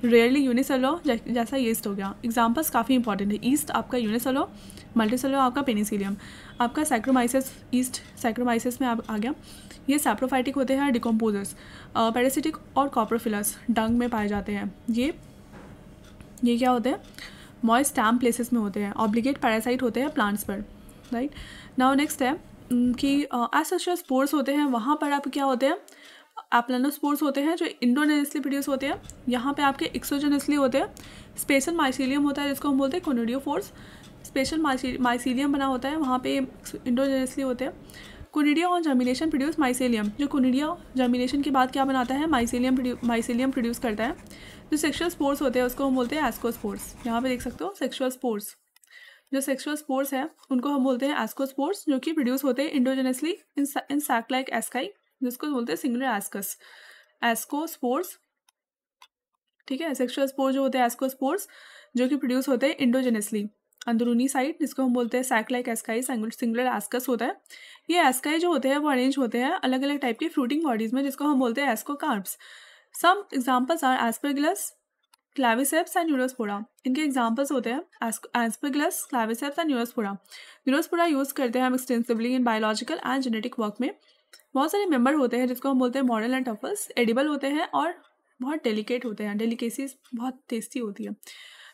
रेयरली यूनिसेलर जैसा ईस्ट हो गया। एग्जांपल्स काफ़ी इंपॉर्टेंट है, ईस्ट आपका यूनिसेलर, मल्टीसेलर आपका पेनिसिलियम, आपका सैक्रोमाइसिस, ईस्ट सैक्रोमाइसिस में आ गया। ये सैप्रोफाइटिक होते हैं, डिकम्पोजर्स, पैरासिटिक और कॉप्रोफिलस डंग में पाए जाते हैं। ये क्या होते हैं, मॉइस्ट डैम्प प्लेसेस में होते हैं, ऑब्लिगेट पैरासाइट होते हैं प्लांट्स पर, राइट। नाउ नेक्स्ट है कि एसेक्सुअल स्पोर्स होते हैं, वहाँ पर आप क्या होते हैं, एप्लानोस्पोर्स होते हैं जो इंडोजेनसली प्रोड्यूस होते हैं, यहाँ पे आपके एक्सोजेनसली होते हैं। स्पेशल माइसीलियम होता है जिसको हम बोलते हैं कोनिडियोफोर्स, स्पेशल माइसीलियम बना होता है, वहाँ पे इंडोजेनसली होते हैं। कोनिडिया और जर्मिनेशन प्रोड्यूस माइसीलियम, जो कोनिडिया जर्मिनेशन के बाद क्या बनाता है, माइसीलियम प्रोड्यूस करता है। जो सेक्शुअल स्पोर्स होते हैं उसको हम बोलते हैं एस्कोस्पोर्स, यहाँ पे देख सकते हो सेक्शुअल स्पोर्स, जो सेक्शुअल स्पोर्स है उनको हम बोलते हैं एस्कोस्पोर्स, जो कि प्रोड्यूस होते हैं इंडोजेनसली इन सैक लाइक एस्काई, जिसको बोलते हैं सिंगुलर एस्कस, एस्कोस्पोर्स, ठीक है। सेक्शुअल स्पोर जो होते हैं एस्कोस्पोर्स, जो कि प्रोड्यूस होते हैं इंडोजेनसली अंदरूनी साइड, जिसको हम बोलते हैं sac like asci, singular ascus होता है। ये एस्काई जो होते हैं वो अरेंज होते हैं अलग अलग टाइप की फ्रूटिंग बॉडीज में, जिसको हम बोलते हैं ascocarps. Some examples are Aspergillus, Claviceps and Neurospora. इनके एग्जाम्पल्स होते हैं Aspergillus, Claviceps and Neurospora. Neurospora use करते हैं हम extensively in biological and genetic work में। बहुत सारे मेंबर होते हैं जिसको हम बोलते हैं मॉडल एंड टफल्स, एडिबल होते हैं और बहुत डेलिकेट होते हैं, डेलिकेसीज बहुत टेस्टी होती है।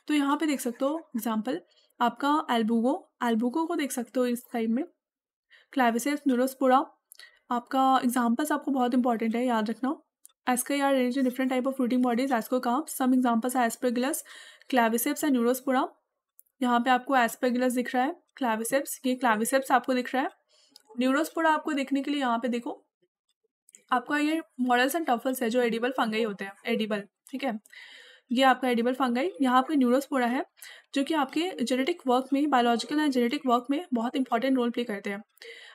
तो यहाँ पे देख सकते हो एग्जाम्पल आपका एल्बुगो को देख सकते हो इस टाइप में, क्लैविसेप्स, न्यूरोस्पोरा। आपका एग्जाम्पल्स आपको बहुत इंपॉर्टेंट है, याद रखना। Asci are arranged in different type of fruiting bodies, ascocarps. Some examples are Aspergillus, Claviceps and Neurospora. यहाँ पे आपको एस्परगिलस दिख रहा है, क्लैविसेप्स, ये क्लैविसेप्स आपको दिख रहा है। न्यूरोस्पोरा आपको देखने के लिए यहाँ पे देखो, आपका ये मॉडल्स एंड टफल्स है जो एडिबल फंगाई होते हैं, एडिबल, ठीक है। ये आपका एडिबल फंगाई, यहाँ पे न्यूरोस्पोरा है जो कि आपके जेनेटिक वर्क में, बायोलॉजिकल एंड जेनेटिक वर्क में बहुत इंपॉर्टेंट रोल प्ले करते हैं।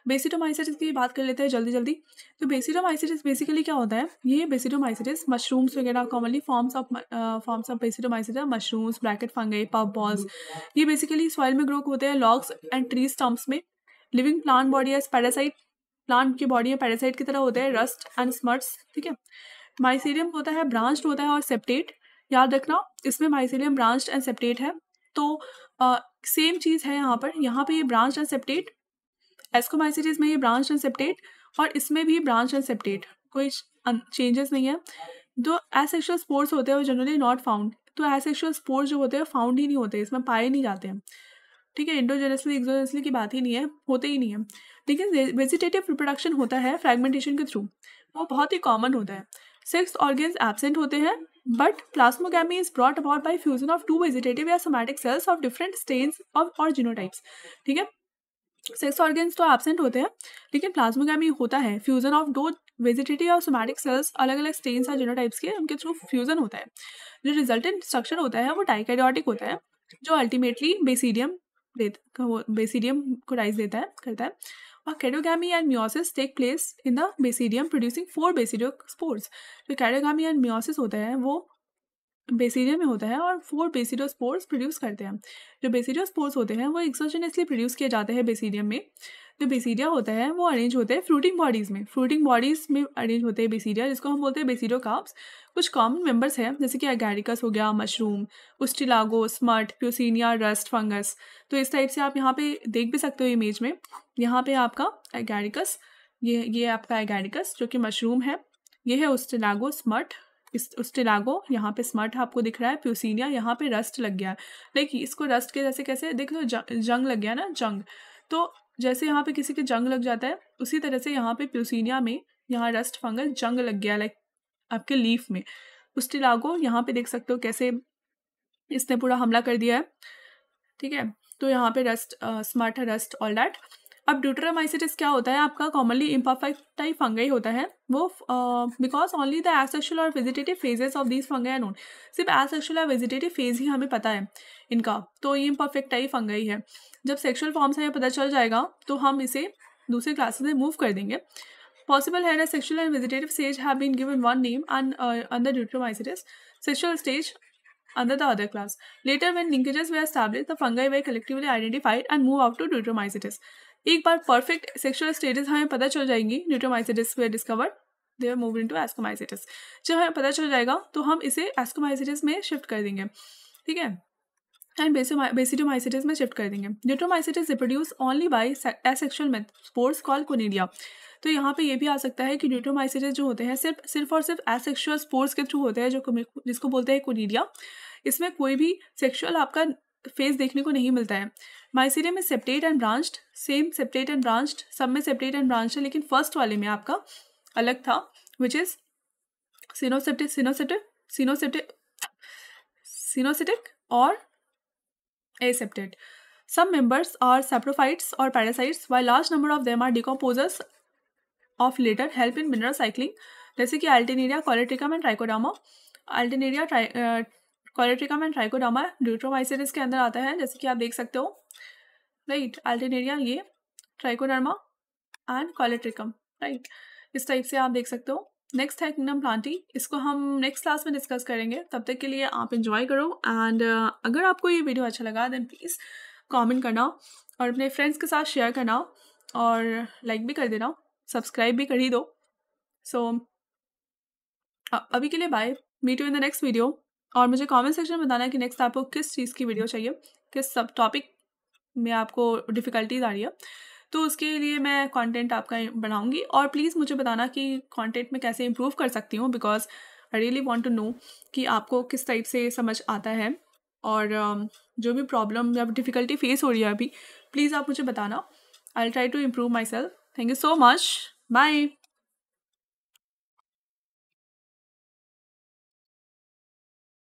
बेसिडोमाइसिटिस की बात कर लेते हैं जल्दी जल्दी। तो बेसिडोमाइसिटिस बेसिकली क्या होता है, ये बेसिडोमाइसिटिस मशरूम्स वगैरह commonly forms of basidiomycetes, mushrooms, bracket fungi, puff balls, ये बेसिकली सॉइल में ग्रो होते हैं, लॉग्स एंड ट्री स्टम्प्स में। Living plant body as parasite, plant की बॉडी में पैरासाइट की तरह होते हैं, रस्ट एंड स्मट्स, ठीक है। माइसीलियम होता है ब्रांच्ड होता है और सेप्टेट, याद रखना इसमें माइसीलियम ब्रांच्ड एंड सेप्टेट है। तो सेम चीज़ है यहाँ पे ये ब्रांच्ड एंड सेप्टेट, एस्कोमाइसिटिस में ये ब्रांच्ड एंड सेप्टेट, और इसमें भी ब्रांच एंड सेप्टेट, कोई चेंजेस नहीं है। जो एसेक्सुअल स्पोर्स होते हैं वो जनरली नॉट फाउंड, तो एसेक्सुअल स्पोर्स जो होते हैं फाउंड ही नहीं होते, इसमें पाए नहीं जाते हैं, ठीक है। इंडोजेनसली एक्सोजेनसली की बात ही नहीं है, होते ही नहीं है। लेकिन वेजिटेटिव रिप्रोडक्शन होता है फ्रैगमेंटेशन के थ्रू, वो बहुत ही कॉमन होता है। 6 ऑर्गन्स एब्सेंट होते हैं, but plasmogamy is brought about by fusion of 2 vegetative या somatic cells of different strains और जीनोटाइप्स, ठीक है। 6 ऑर्गन्स तो एब्सेंट होते हैं, लेकिन प्लाज्मोगैमी होता है, फ्यूजन ऑफ 2 वेजिटेटिव और सोमैटिक सेल्स अलग अलग स्टेन्स और जीनोटाइप्स के, उनके थ्रू फ्यूजन होता है। जो रिजल्टेंट स्ट्रक्चर होता है वो डाइकैरियोटिक होता है, जो अल्टीमेटली बेसिडियम को राइज करता है। और karyogamy and meiosis take place in the basidium producing 4 basidiospores. जो कैरियोगैमी एंड मियोसिस होता है वो बेसिडियम में होता है और 4 बेसिडोस्पोर्स प्रोड्यूस करते हैं। जो बेसिडोस्पोर्स होते हैं वो एक्सोजेनसली प्रोड्यूस किए जाते हैं बेसिडियम में। जो बेसिडिया होता है वो अरेंज होते हैं फ्रूटिंग बॉडीज़ में। फ्रूटिंग बॉडीज़ में अरेंज होते हैं बेसिडिया, जिसको हम बोलते हैं बेसिडोकार्प्स। कुछ कॉमन मेंबर्स हैं जैसे कि एगैरिकस हो गया, mushroom, ustilago, smut, puccinia, rust, fungus. तो इस टाइप से आप यहाँ पे देख भी सकते हो इमेज में। यहाँ पे आपका एगैरिकस, ये आपका एगैरिकस जो कि मशरूम है। ये है उस्टिलागो, स्मट, इस उस्टिलागो, यहाँ पे स्मट आपको दिख रहा है, प्यूसिनिया, यहाँ पे रस्ट लग गया है। देखिए इसको रस्ट के जैसे कैसे देख लो, जंग लग गया ना, जंग। तो जैसे यहाँ पे किसी के जंग लग जाता है उसी तरह से यहाँ पे प्यूसिनिया में यहाँ रस्ट फंगस जंग लग गया, लाइक आपके लीफ में। उस्टिलागो यहाँ पे देख सकते हो कैसे इसने पूरा हमला कर दिया है, ठीक है। तो यहाँ पे rust, smut, rust, all that. अब ड्यूटेरोमाइसिटिस क्या होता है आपका? कॉमनली इम्परफेक्ट टाइप फंगाई होता है वो, बिकॉज ओनली द एसेक्सुअल और vegetative phases of these fungi are known. सिर्फ एसेक्सुअल और वेजिटेटिव फेज ही हमें पता है इनका, तो ये इम्परफेक्ट टाइप फंगाई है। जब सेक्सुअल फॉर्म्स हमें पता चल जाएगा तो हम इसे दूसरे क्लासेस में मूव कर देंगे। Possible है sexual and vegetative stage have been given one name and under Deuteromycetes, sexual stage under the other class. Later, when linkages were established, the fungi were collectively identified and moved out to Deuteromycetes. एक बार perfect sexual stages हमें पता चल जाएंगी, Deuteromycetes were discovered, they were moved into Ascomycetes. जब हमें पता चल जाएगा तो हम इसे Ascomycetes में शिफ्ट कर देंगे, ठीक है, एंड बेसिडोमाइसिटिस में शिफ्ट कर देंगे। Deuteromycetes reproduce only by asexual spores called conidia. तो यहाँ पे ये भी आ सकता है कि ड्यूटेरोमाइसिटिस जो होते हैं सिर्फ और सिर्फ एसेक्सुअल स्पोर्स के थ्रू होते हैं, जिसको बोलते हैं कोनिडिया। इसमें कोई भी सेक्सुअल आपका फेज देखने को नहीं मिलता है। माइसीडियम में septate and branched, same septate and branched, सब में सेप्टेट एंड ब्रांच्ड है, लेकिन फर्स्ट वाले में आपका अलग था, विच इज सिनोसिटिक और aseptate. Some members are saprophytes or parasites, while large number of them are decomposers of later help in mineral cycling, जैसे कि Alternaria, Coleotrichum and Trichoderma. Alternaria, Coleotrichum and Trichoderma ड्यूटेरोमाइसिटिस के अंदर आता है, जैसे कि आप देख सकते हो, राइट। Alternaria ये, Trichoderma एंड Coleotrichum, राइट। इस टाइप से आप देख सकते हो। नेक्स्ट है किंगडम प्लांटी, इसको हम नेक्स्ट क्लास में डिस्कस करेंगे। तब तक के लिए आप एंजॉय करो, एंड अगर आपको ये वीडियो अच्छा लगा देन प्लीज़ कमेंट करना और अपने फ्रेंड्स के साथ शेयर करना और लाइक भी कर देना, सब्सक्राइब भी कर ही दो। सो अभी के लिए bye, meet you in the next video. और मुझे कमेंट सेक्शन में बताना कि नेक्स्ट आपको किस चीज़ की वीडियो चाहिए, किस सब टॉपिक में आपको डिफ़िकल्टीज आ रही है, तो उसके लिए मैं कंटेंट आपका बनाऊंगी। और प्लीज़ मुझे बताना कि कंटेंट में कैसे इम्प्रूव कर सकती हूँ, because I really want to know कि आपको किस टाइप से समझ आता है, और जो भी प्रॉब्लम या डिफ़िकल्टी फेस हो रही है अभी, प्लीज़ आप मुझे बताना। I will try to improve myself. Thank you so much, bye.